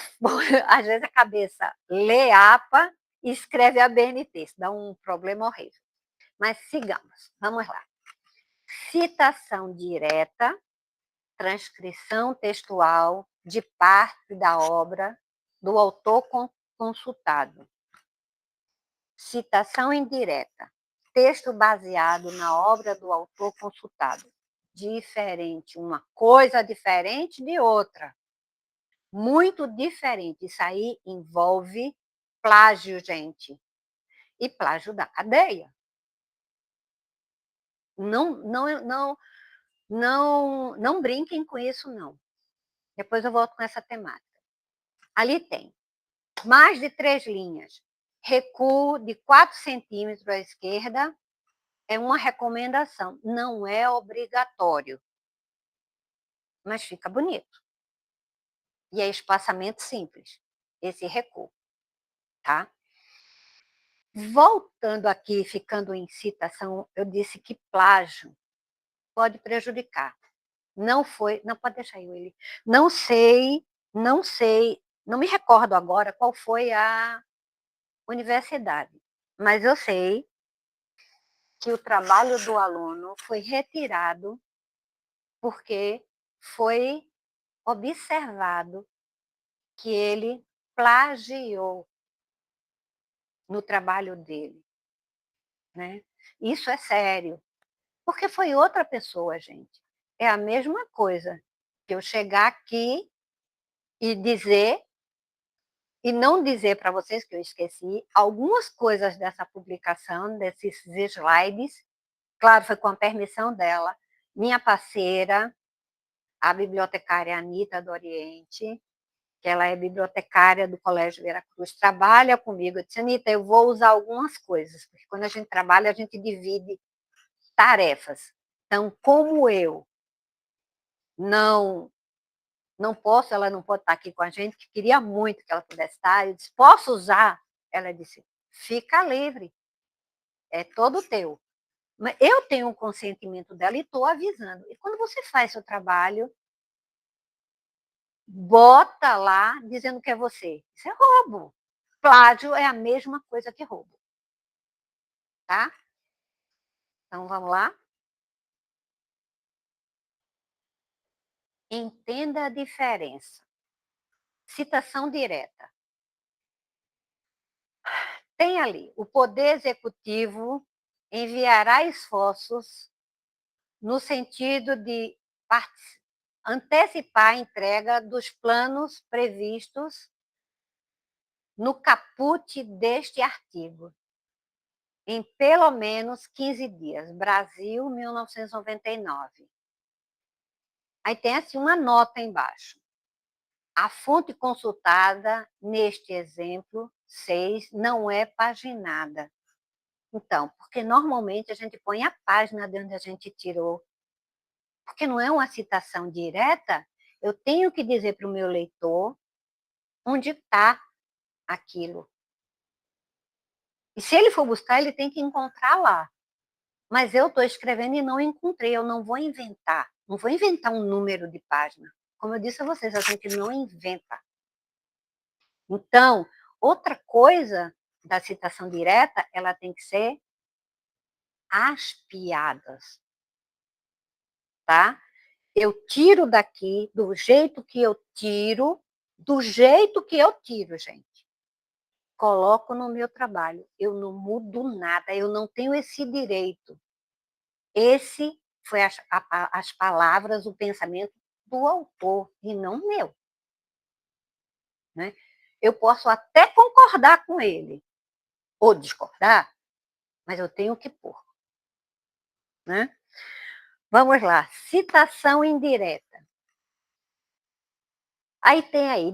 Às vezes a cabeça lê a APA e escreve a BNT. Isso dá um problema horrível. Mas sigamos. Vamos lá. Citação direta, transcrição textual de parte da obra do autor consultado. Citação indireta, texto baseado na obra do autor consultado. Diferente, uma coisa diferente de outra. Muito diferente. Isso aí envolve plágio, gente. E plágio da cadeia. Não brinquem com isso, não. Depois eu volto com essa temática. Ali tem mais de 3 linhas. Recuo de 4 centímetros à esquerda é uma recomendação. Não é obrigatório. Mas fica bonito. E é espaçamento simples, esse recuo. Tá? Voltando aqui, ficando em citação, eu disse que plágio pode prejudicar. Não pode deixar eu ele. Não sei, não me recordo agora qual foi a universidade, mas eu sei que o trabalho do aluno foi retirado porque foi observado que ele plagiou no trabalho dele, né? Isso é sério, porque foi outra pessoa, gente. É a mesma coisa que eu chegar aqui e dizer e não dizer para vocês que eu esqueci algumas coisas dessa publicação, desses slides. Claro, foi com a permissão dela, minha parceira, a bibliotecária Anita do Oriente, que ela é bibliotecária do Colégio Veracruz, trabalha comigo. Eu disse, Anita, eu vou usar algumas coisas, porque quando a gente trabalha, a gente divide tarefas. Então, como eu não posso, ela não pode estar aqui com a gente, que queria muito que ela pudesse estar, eu disse, posso usar? Ela disse, fica livre, é todo teu. Mas eu tenho o consentimento dela e estou avisando. E quando você faz seu trabalho, bota lá dizendo que é você. Isso é roubo. Plágio é a mesma coisa que roubo. Tá? Então, vamos lá? Entenda a diferença. Citação direta. Tem ali, o poder executivo enviará esforços no sentido de antecipar a entrega dos planos previstos no caput deste artigo, em pelo menos 15 dias. Brasil, 1999. Aí tem assim uma nota embaixo. A fonte consultada neste exemplo 6 não é paginada. Então, porque normalmente a gente põe a página de onde a gente tirou. Porque não é uma citação direta, eu tenho que dizer para o meu leitor onde está aquilo. E se ele for buscar, ele tem que encontrar lá. Mas eu estou escrevendo e não encontrei, eu não vou inventar. Não vou inventar um número de página. Como eu disse a vocês, a gente não inventa. Então, outra coisa da citação direta, ela tem que ser as piadas, tá? Eu tiro daqui do jeito que eu tiro, gente. Coloco no meu trabalho. Eu não mudo nada, eu não tenho esse direito. Esse foi as palavras, o pensamento do autor e não meu. Né? Eu posso até concordar com ele ou discordar, mas eu tenho que pôr. Né? Vamos lá, citação indireta. Aí tem aí,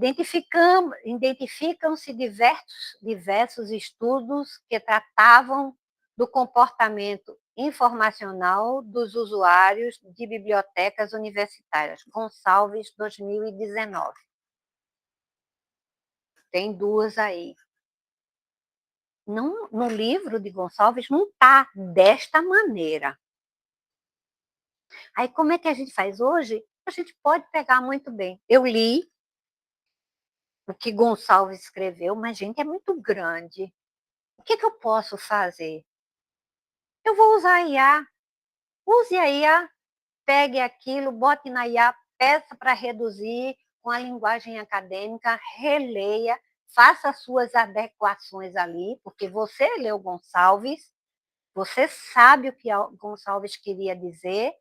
identificam-se diversos estudos que tratavam do comportamento informacional dos usuários de bibliotecas universitárias. Gonçalves, 2019. Tem duas aí. Não, no livro de Gonçalves não está desta maneira. Aí como é que a gente faz hoje? A gente pode pegar muito bem. Eu li o que Gonçalves escreveu, mas, gente, é muito grande. O que eu posso fazer? Eu vou usar a IA. Use a IA, pegue aquilo, bote na IA, peça para reduzir com a linguagem acadêmica, releia, faça suas adequações ali, porque você leu Gonçalves, você sabe o que Gonçalves queria dizer,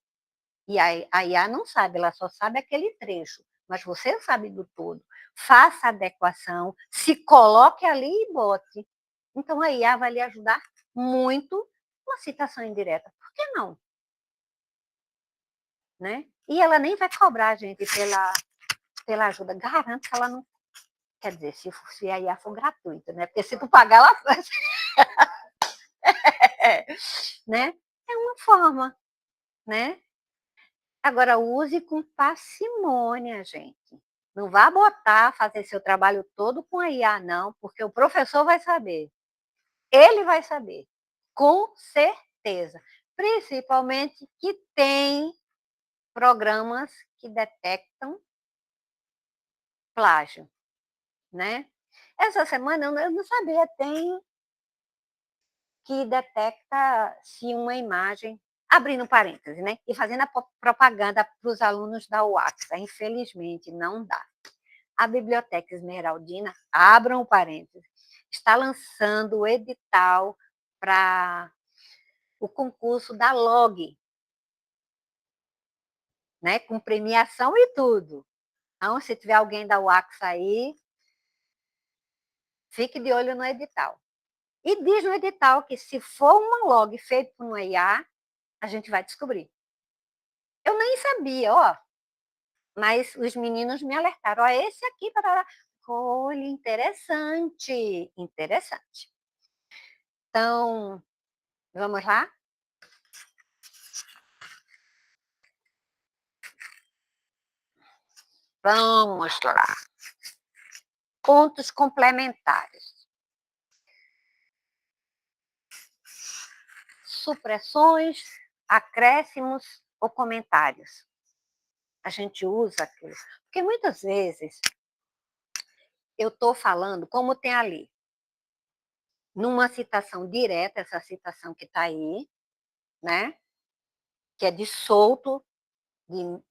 e a IA não sabe, ela só sabe aquele trecho, mas você sabe do todo. Faça a adequação, se coloque ali e bote. Então, a IA vai lhe ajudar muito uma citação indireta. Por que não? Né? E ela nem vai cobrar a gente pela ajuda. Garanto que ela não. Quer dizer, se a IA for gratuita, né? Porque se tu pagar, ela faz. Né? É uma forma, né? Agora, use com parcimônia, gente. Não vá botar, fazer seu trabalho todo com a IA, não, porque o professor vai saber. Ele vai saber, com certeza. Principalmente que tem programas que detectam plágio, né? Essa semana eu não sabia, tem que detecta se uma imagem, abrindo parênteses, né? E fazendo a propaganda para os alunos da UAXA. Infelizmente, não dá. A Biblioteca Esmeraldina, abram parênteses, está lançando o edital para o concurso da LOG, né? Com premiação e tudo. Então, se tiver alguém da UAXA aí, fique de olho no edital. E diz no edital que se for uma log feito por uma IA, a gente vai descobrir. Eu nem sabia, ó, mas os meninos me alertaram, ó, esse aqui, parará. Olha, interessante, interessante. Então, vamos lá? Vamos lá. Pontos complementares. Supressões, acréscimos ou comentários. A gente usa aquilo. Porque muitas vezes eu estou falando, como tem ali, numa citação direta, essa citação que está aí, né? Que é de solto, de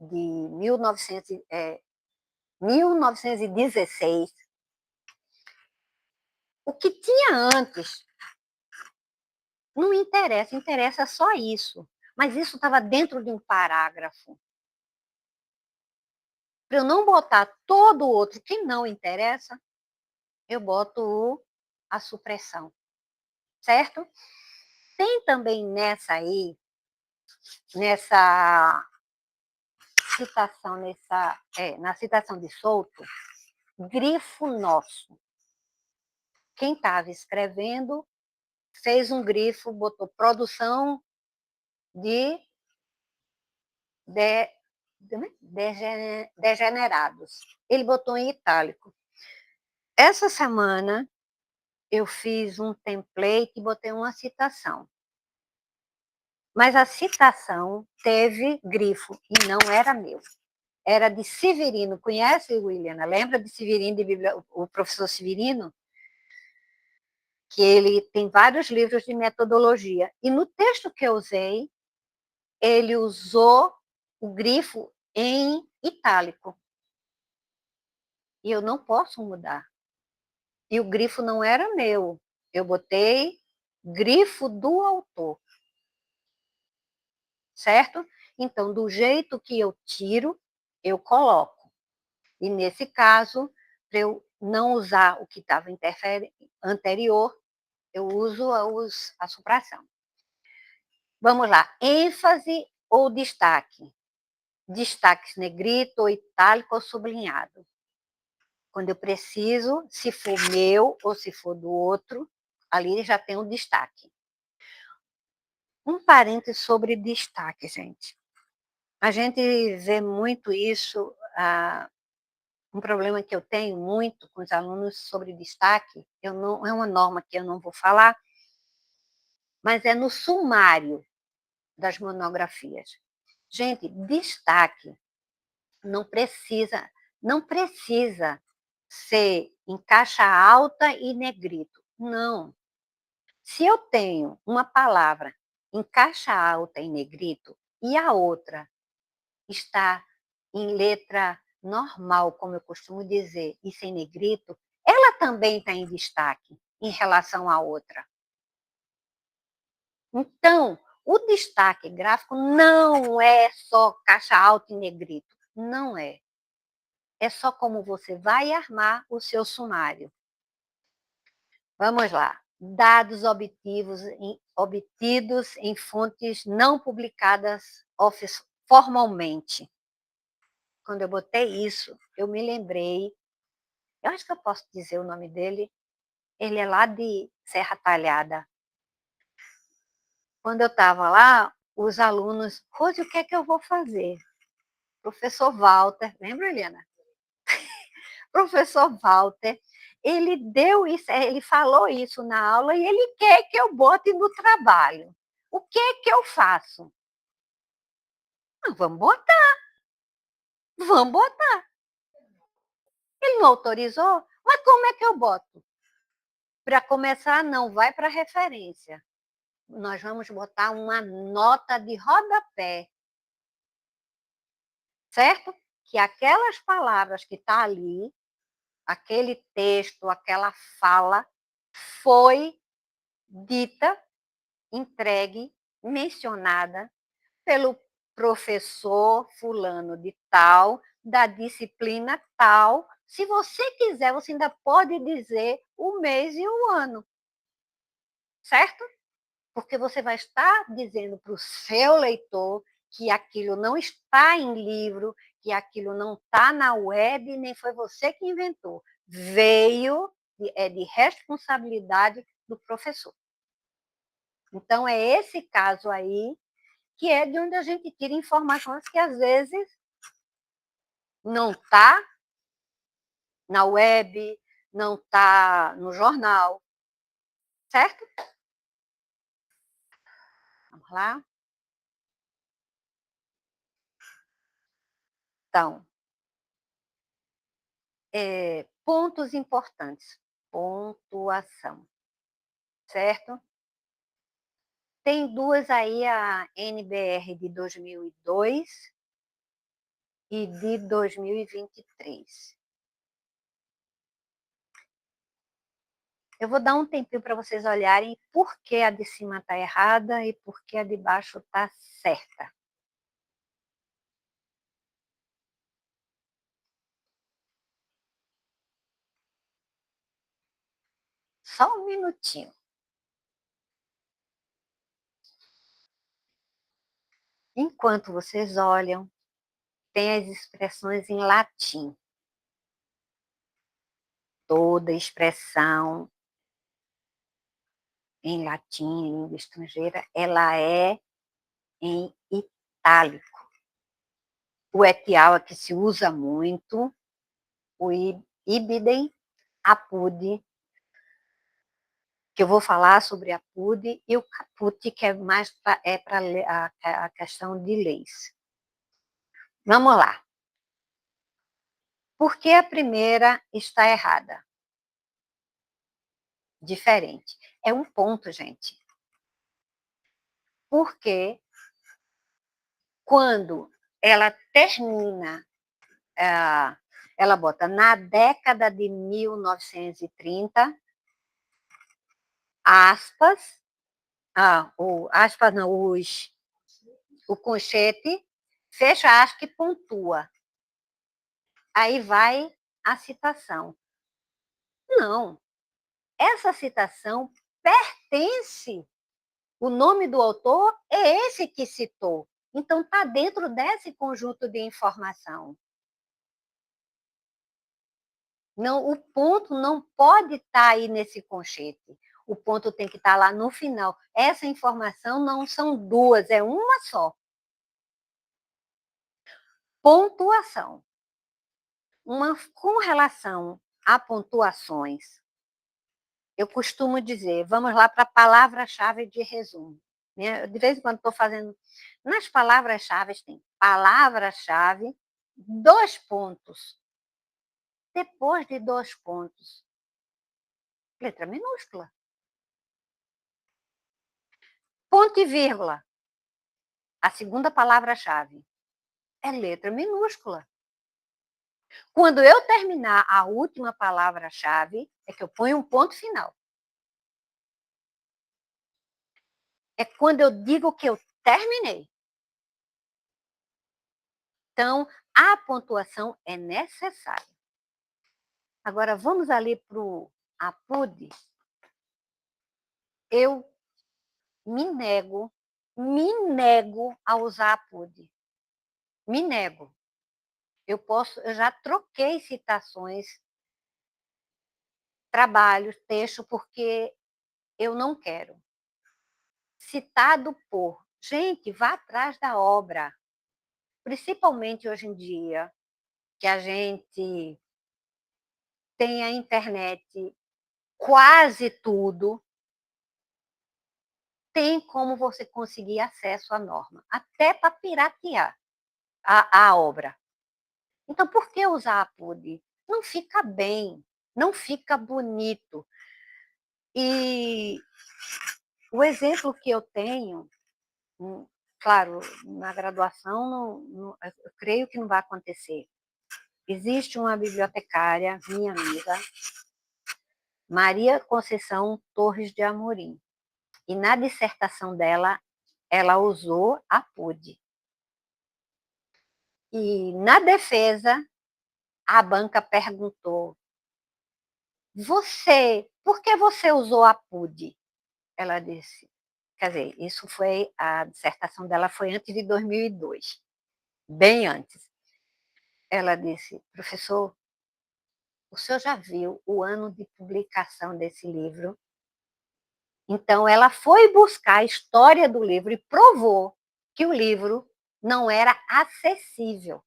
1916. O que tinha antes não interessa, interessa só isso. Mas isso estava dentro de um parágrafo. Para eu não botar todo o outro que não interessa, eu boto a supressão, certo? Tem também nessa citação, na citação de Souto, grifo nosso. Quem estava escrevendo fez um grifo, botou produção de, de, degenerados. Ele botou em itálico. Essa semana eu fiz um template e botei uma citação. Mas a citação teve grifo e não era meu. Era de Severino. Conhece, Williana? Lembra de Severino, o professor Severino? Que ele tem vários livros de metodologia. E no texto que eu usei, ele usou o grifo em itálico. E eu não posso mudar. E o grifo não era meu. Eu botei grifo do autor. Certo? Então, do jeito que eu tiro, eu coloco. E nesse caso, para eu não usar o que estava anterior, eu uso a supressão. Vamos lá. ênfase ou destaque? Destaques negrito, itálico ou sublinhado. Quando eu preciso, se for meu ou se for do outro, ali já tem um destaque. Um parênteses sobre destaque, gente. A gente vê muito isso, um problema que eu tenho muito com os alunos sobre destaque, é uma norma que eu não vou falar, mas é no sumário das monografias. Gente, destaque não precisa ser em caixa alta e negrito. Não. Se eu tenho uma palavra em caixa alta e negrito e a outra está em letra normal, como eu costumo dizer, e sem negrito, ela também está em destaque em relação à outra. Então, o destaque gráfico não é só caixa alta e negrito. Não é. É só como você vai armar o seu sumário. Vamos lá. Dados obtidos em fontes não publicadas formalmente. Quando eu botei isso, eu me lembrei, eu acho que eu posso dizer o nome dele, ele é lá de Serra Talhada. Quando eu estava lá, os alunos, Rose, o que é que eu vou fazer? Professor Walter, lembra, Helena? Professor Walter, ele deu isso, ele falou isso na aula e ele quer que eu bote no trabalho. O que é que eu faço? Vamos botar, vamos botar. Ele não autorizou, mas como é que eu boto? Para começar, não vai para referência. Nós vamos botar uma nota de rodapé, certo? Que aquelas palavras que estão ali, aquele texto, aquela fala, foi dita, entregue, mencionada pelo professor fulano de tal, da disciplina tal. Se você quiser, você ainda pode dizer o mês e o ano, certo? Porque você vai estar dizendo para o seu leitor que aquilo não está em livro, que aquilo não está na web, nem foi você que inventou. Veio, é de responsabilidade do professor. Então, é esse caso aí que é de onde a gente tira informações que, às vezes, não está na web, não está no jornal, certo? Vamos lá? Então, pontos importantes. Pontuação, certo? Tem duas aí, a NBR de 2002 e de 2023. Eu vou dar um tempinho para vocês olharem por que a de cima está errada e por que a de baixo está certa. Só um minutinho. Enquanto vocês olham, tem as expressões em latim. Toda expressão em latim, em língua estrangeira, ela é em itálico. O etial é que se usa muito, o ibidem, apud, que eu vou falar sobre apud, e o caput, que é mais para a questão de leis. Vamos lá. Por que a primeira está errada? Diferente. É um ponto, gente. Porque quando ela termina, ela bota na década de 1930, aspas, aspas não, o conchete, fecha aspas e pontua. Aí vai a citação. Não, essa citação pertence, o nome do autor é esse que citou. Então, está dentro desse conjunto de informação. Não, o ponto não pode estar aí nesse conchete. O ponto tem que estar lá no final. Essa informação não são duas, é uma só. Pontuação. Com relação a pontuações, eu costumo dizer, vamos lá para a palavra-chave de resumo. De vez em quando estou fazendo. Nas palavras-chave tem palavra-chave, 2 pontos. Depois de 2 pontos, letra minúscula. Ponto e vírgula. A segunda palavra-chave é letra minúscula. Quando eu terminar a última palavra-chave, é que eu ponho um ponto final. É quando eu digo que eu terminei. Então, a pontuação é necessária. Agora, vamos ali para o apud. Eu me nego a usar apud. Me nego. Eu já troquei citações, trabalhos, texto, porque eu não quero. Citado por. Gente, vá atrás da obra. Principalmente hoje em dia, que a gente tem a internet, quase tudo, tem como você conseguir acesso à norma, até para piratear a obra. Então, por que usar a PUD? Não fica bem, não fica bonito. E o exemplo que eu tenho, claro, na graduação, eu creio que não vai acontecer. Existe uma bibliotecária, minha amiga, Maria Conceição Torres de Amorim. E na dissertação dela, ela usou a PUD. E na defesa, a banca perguntou: por que você usou a PUD? Ela disse, quer dizer, a dissertação dela foi antes de 2002, bem antes. Ela disse, professor, o senhor já viu o ano de publicação desse livro? Então, ela foi buscar a história do livro e provou que o livro não era acessível.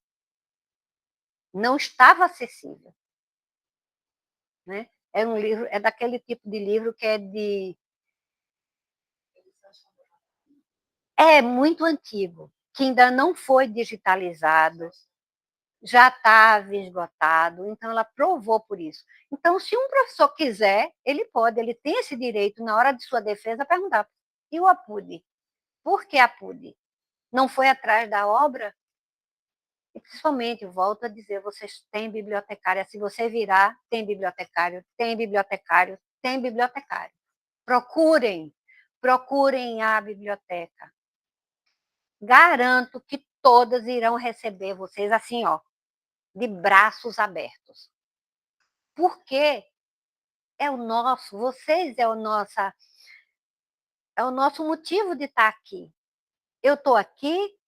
Não estava acessível. Né? É um livro, é daquele tipo de livro que é muito antigo, que ainda não foi digitalizado, já estava esgotado, então ela provou por isso. Então, se um professor quiser, ele tem esse direito, na hora de sua defesa, perguntar, e o APUD? Por que APUD? Não foi atrás da obra? E principalmente, volto a dizer, vocês têm bibliotecária, se você virar, tem bibliotecário, tem bibliotecário, tem bibliotecário. Procurem, procurem a biblioteca. Garanto que todas irão receber vocês assim, ó, de braços abertos. Porque é o nosso, vocês é o nosso motivo de estar aqui. Eu estou aqui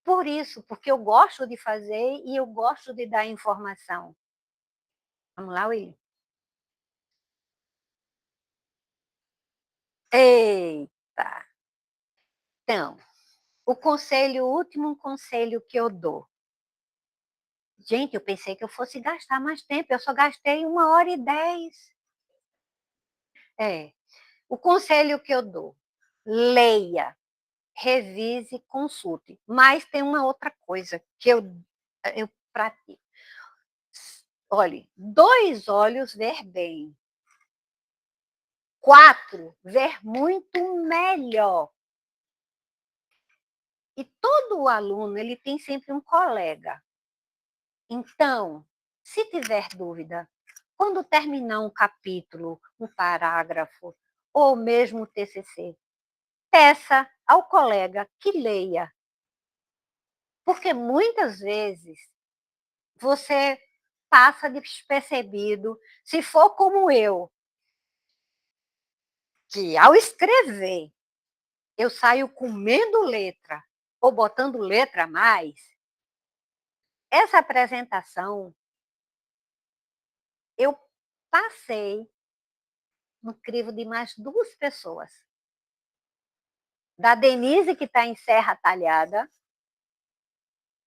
por isso, porque eu gosto de fazer e eu gosto de dar informação. Vamos lá, Willy? Eita! Então, o último conselho que eu dou. Gente, eu pensei que eu fosse gastar mais tempo, eu só gastei 1h10. É, o conselho que eu dou, leia, revise, consulte. Mas tem uma outra coisa que eu pratico. Olhe, 2 olhos ver bem, 4 ver muito melhor. E todo aluno, ele tem sempre um colega. Então, se tiver dúvida, quando terminar um capítulo, um parágrafo, ou mesmo o TCC, peça ao colega que leia. Porque muitas vezes você passa despercebido, se for como eu, que ao escrever eu saio comendo letra ou botando letra a mais, essa apresentação eu passei no crivo de mais 2 pessoas. Da Denise, que está em Serra Talhada,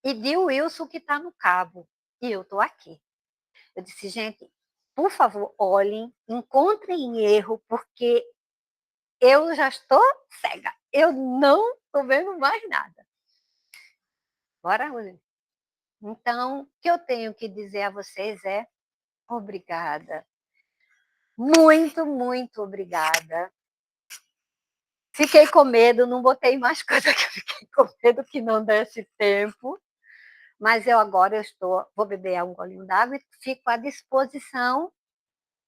e de Wilson, que está no Cabo. E eu estou aqui. Eu disse, gente, por favor, olhem, encontrem erro, porque eu já estou cega. Eu não estou vendo mais nada. Bora, William? Então, o que eu tenho que dizer a vocês é obrigada. Muito, muito obrigada. Fiquei com medo, não botei mais coisa que eu fiquei com medo que não desse tempo. Mas eu agora vou beber um golinho d'água e fico à disposição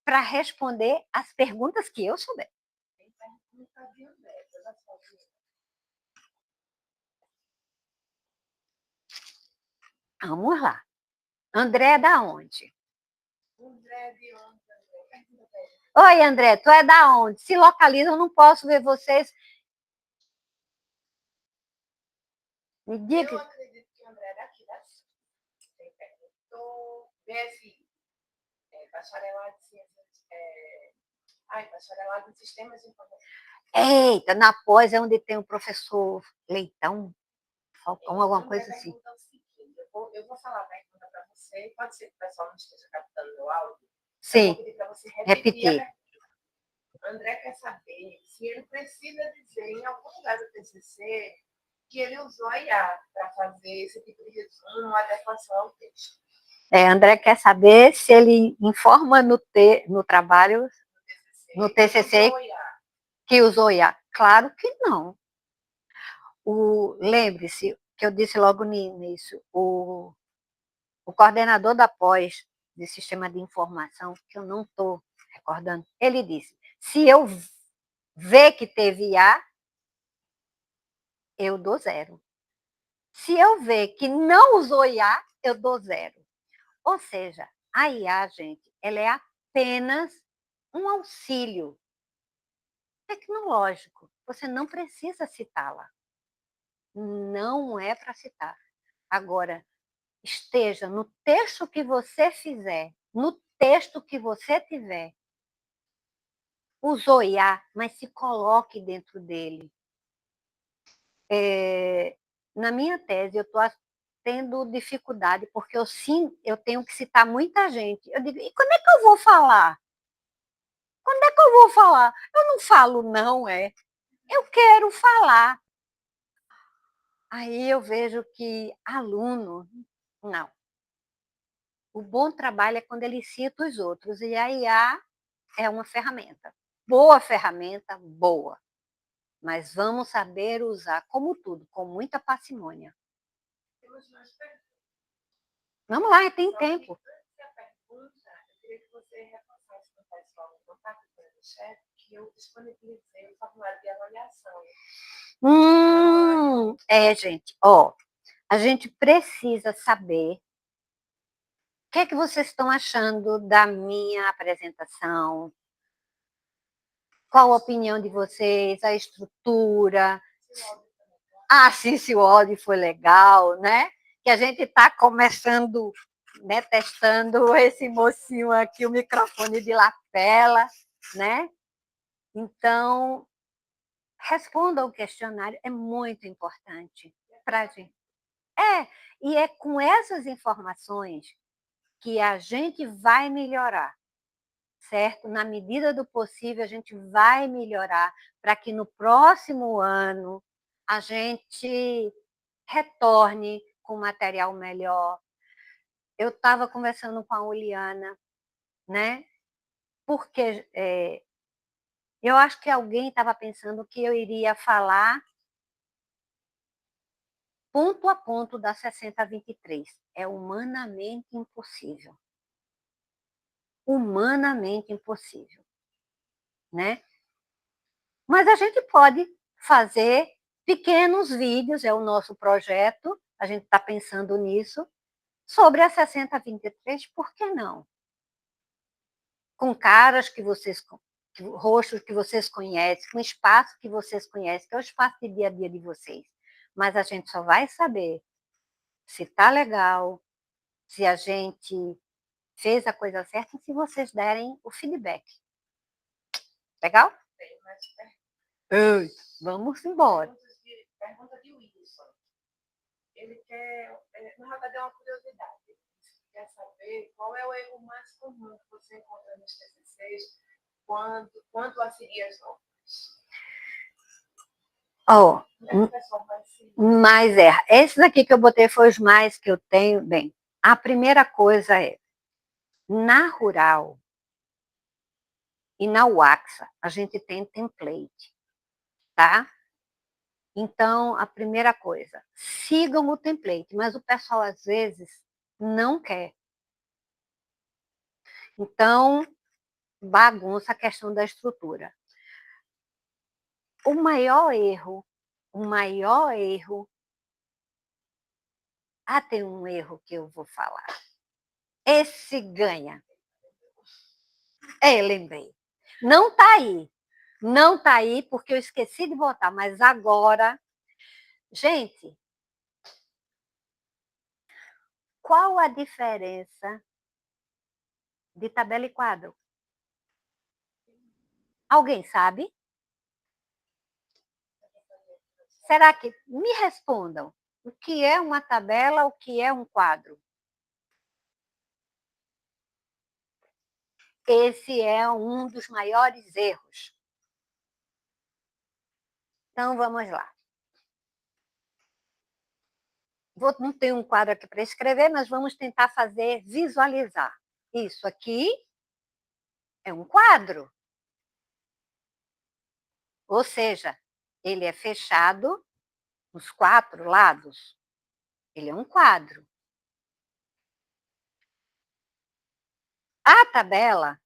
para responder as perguntas que eu souber. Vamos lá. André é da onde? Oi, André, tu é da onde? Se localiza, eu não posso ver vocês. Me diga. Eu acredito que o André é daqui, da Você perguntou, BSI, bacharelado em ciências, bacharelado em sistemas de informação. Eita, na pós é onde tem o professor Leitão, Falcão, alguma coisa assim. O seguinte, eu vou falar a pergunta para você, pode ser que o pessoal não esteja captando meu áudio. Sim. Eu vou pedir para você repetir. André quer saber se ele precisa dizer em algum lugar do TCC que ele usou a IA para fazer esse tipo de resumo, adequação ao texto. André quer saber se ele informa no trabalho, no TCC, que usou IA. Claro que não. Lembre-se que eu disse logo no início, o coordenador da pós de sistema de informação, que eu não estou recordando, ele disse, se eu ver que teve IA, eu dou 0. Se eu ver que não usou IA, eu dou 0. Ou seja, a IA, gente, ela é apenas um auxílio tecnológico. Você não precisa citá-la. Não é para citar. Agora, esteja no texto que você fizer, no texto que você tiver, usou IA, mas se coloque dentro dele. Na minha tese, eu estou tendo dificuldade, porque eu tenho que citar muita gente. Eu digo, e quando é que eu vou falar? Quando é que eu vou falar? Eu não falo, não, é. Eu quero falar. Aí eu vejo que aluno, não. O bom trabalho é quando ele cita os outros, e a IA é uma ferramenta. Boa ferramenta, boa. Mas vamos saber usar, como tudo, com muita parcimônia. temos mais perguntas. Vamos lá, tem Só tempo. que antes da pergunta, eu queria que você reforçasse para o pessoal no contato do chat que eu disponibilizei o formulário de avaliação. Gente, ó, a gente precisa saber o que é que vocês estão achando da minha apresentação, qual a opinião de vocês, a estrutura. Sim, se o áudio foi legal, né? Que a gente está começando, né, testando esse mocinho aqui, o microfone de lapela, né? Então, responda o questionário, é muito importante para a gente. E é com essas informações que a gente vai melhorar, certo? Na medida do possível, a gente vai melhorar para que no próximo ano a gente retorne com material melhor. Eu estava conversando com a Uliana, né? Porque eu acho que alguém estava pensando que eu iria falar ponto a ponto da 6023. É humanamente impossível. Humanamente impossível, né? Mas a gente pode fazer pequenos vídeos, é o nosso projeto, a gente está pensando nisso, sobre a 6023, por que não? Com caras que vocês, rostos que vocês conhecem, com espaço que vocês conhecem, que é o espaço de dia a dia de vocês. Mas a gente só vai saber se está legal, se a gente fez a coisa certa e se vocês derem o feedback. Legal? Vamos embora. Pergunta de Wilson. Ele quer, na verdade, é uma curiosidade. Ele quer saber qual é o erro mais comum que você encontra nos TCCs quanto a seguir as normas. Mas esses aqui que eu botei foi os mais que eu tenho. Bem, a primeira coisa é, na Rural e na Waxa, a gente tem template, tá? Então, a primeira coisa, sigam o template, mas o pessoal às vezes não quer. Então, bagunça a questão da estrutura. O maior erro, tem um erro que eu vou falar. Esse ganha. Lembrei. Não está aí. Não está aí porque eu esqueci de botar, mas agora... Gente, qual a diferença de tabela e quadro? Alguém sabe? Será que... Me respondam. O que é uma tabela, o que é um quadro? Esse é um dos maiores erros. Então, vamos lá. Não tenho um quadro aqui para escrever, mas vamos tentar fazer, visualizar. Isso aqui é um quadro. Ou seja, ele é fechado nos 4 lados. Ele é um quadro. A tabela,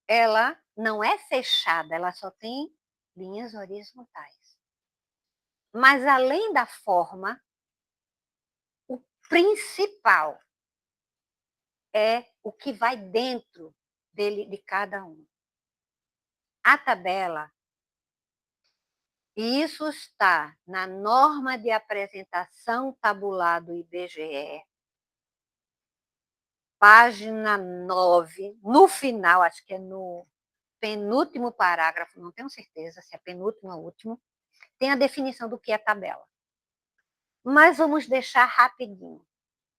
ela não é fechada, ela só tem linhas horizontais. Mas, além da forma, o principal é o que vai dentro de cada um. A tabela, e isso está na norma de apresentação tabular do IBGE, página 9, no final, acho que é no penúltimo parágrafo, não tenho certeza se é penúltimo ou último, tem a definição do que é tabela. Mas vamos deixar rapidinho.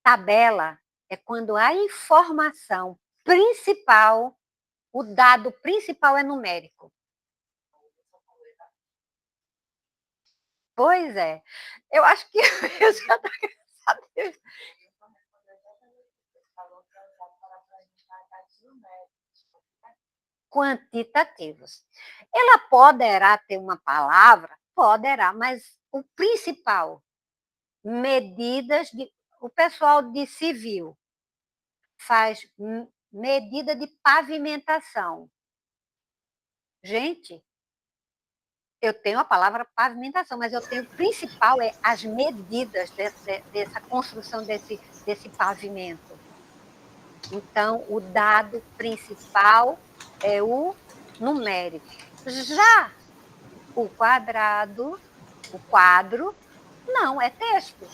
Tabela é quando a informação principal, o dado principal é numérico. Pois é. Eu acho que eu já estou querendo saber. Quantitativos. Ela poderá ter uma palavra? Poderá, mas o principal medidas de... O pessoal de civil faz medida de pavimentação. Gente, eu tenho a palavra pavimentação, mas eu tenho, o principal é as medidas dessa construção desse pavimento. Então, o dado principal é o numérico. Já o quadro, não, é texto.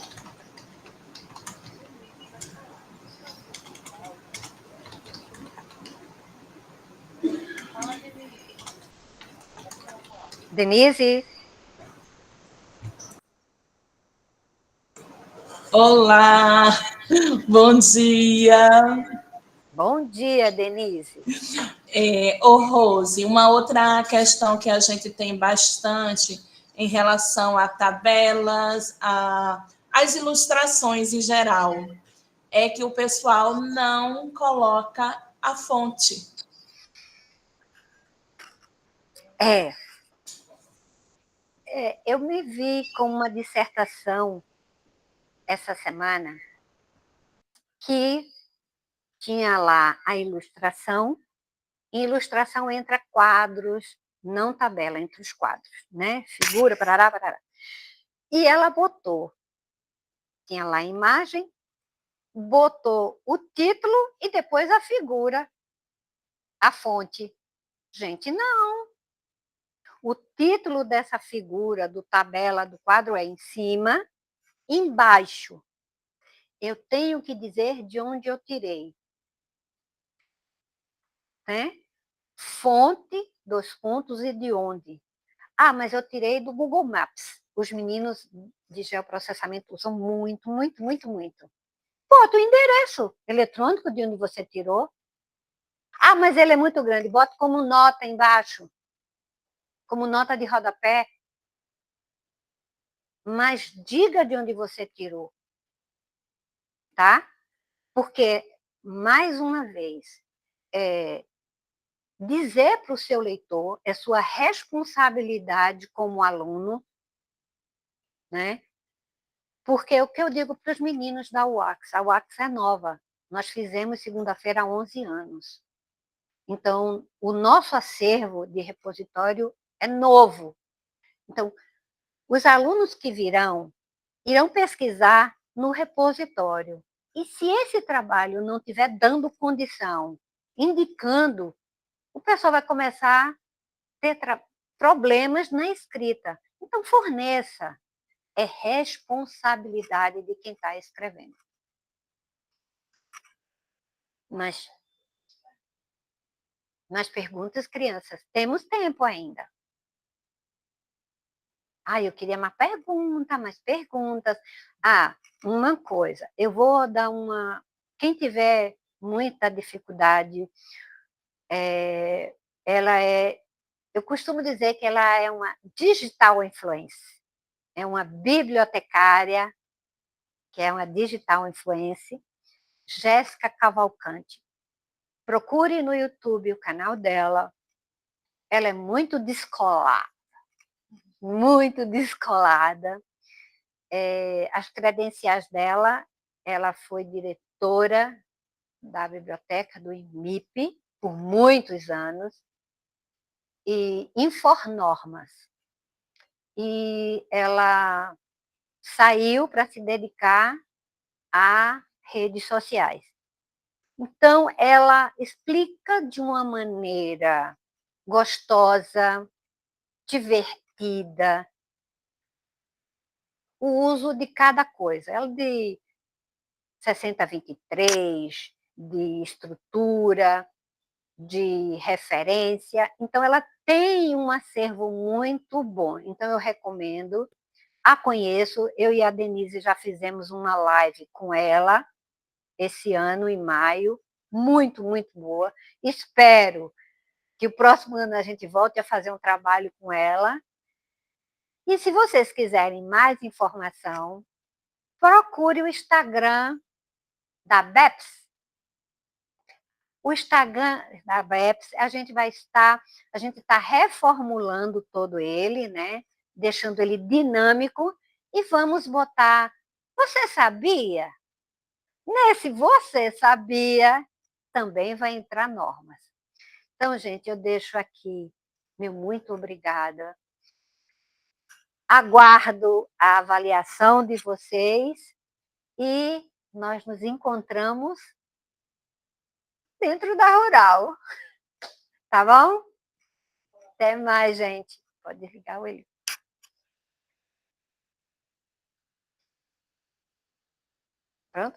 Denise? Olá, bom dia. Bom dia, Denise. Rose, uma outra questão que a gente tem bastante em relação a tabelas, as ilustrações em geral, é que o pessoal não coloca a fonte. Eu me vi com uma dissertação essa semana que tinha lá a ilustração, e ilustração entra quadros, não tabela, entre os quadros, né? Figura, parará, parará. E ela botou, tinha lá a imagem, botou o título e depois a figura, a fonte. Gente, não. O título dessa figura, do tabela, do quadro é em cima, embaixo. Eu tenho que dizer de onde eu tirei. Né? Fonte, 2 pontos, e de onde? Ah, mas eu tirei do Google Maps. Os meninos de geoprocessamento usam muito, muito, muito, muito. Bota o endereço eletrônico de onde você tirou. Ah, mas ele é muito grande. Bota como nota embaixo. Como nota de rodapé. Mas diga de onde você tirou. Tá? Porque, mais uma vez, dizer para o seu leitor é sua responsabilidade como aluno, né? Porque o que eu digo para os meninos da UAX, a UAX é nova. Nós fizemos segunda-feira há 11 anos. Então, o nosso acervo de repositório é novo. Então, os alunos que virão irão pesquisar no repositório. E se esse trabalho não estiver dando condição, indicando, o pessoal vai começar a ter problemas na escrita. Então, forneça. É responsabilidade de quem está escrevendo. Mas, nas perguntas, crianças, temos tempo ainda. Eu queria mais perguntas. Uma coisa, eu vou dar uma... Quem tiver muita dificuldade, ela é... Eu costumo dizer que ela é uma digital influencer. É uma bibliotecária, que é uma digital influencer, Jéssica Cavalcante. Procure no YouTube o canal dela. Ela é muito descolada. Muito descolada. As credenciais dela, ela foi diretora da biblioteca do IMIP por muitos anos, e Infornormas. E ela saiu para se dedicar a redes sociais. Então, ela explica de uma maneira gostosa, divertida, o uso de cada coisa. Ela de 6023, de estrutura, de referência. Então, ela tem um acervo muito bom. Então, eu recomendo. A conheço, eu e a Denise já fizemos uma live com ela esse ano, em maio, muito, muito boa. Espero que o próximo ano a gente volte a fazer um trabalho com ela. E se vocês quiserem mais informação, procure o Instagram da BEPS. O Instagram da BEPS, a gente está reformulando todo ele, né? Deixando ele dinâmico, e vamos botar Você sabia? Nesse você sabia, também vai entrar normas. Então, gente, eu deixo aqui meu muito obrigada. Aguardo a avaliação de vocês e nós nos encontramos dentro da Rural. Tá bom? Até mais, gente. Pode ligar o olho. Pronto?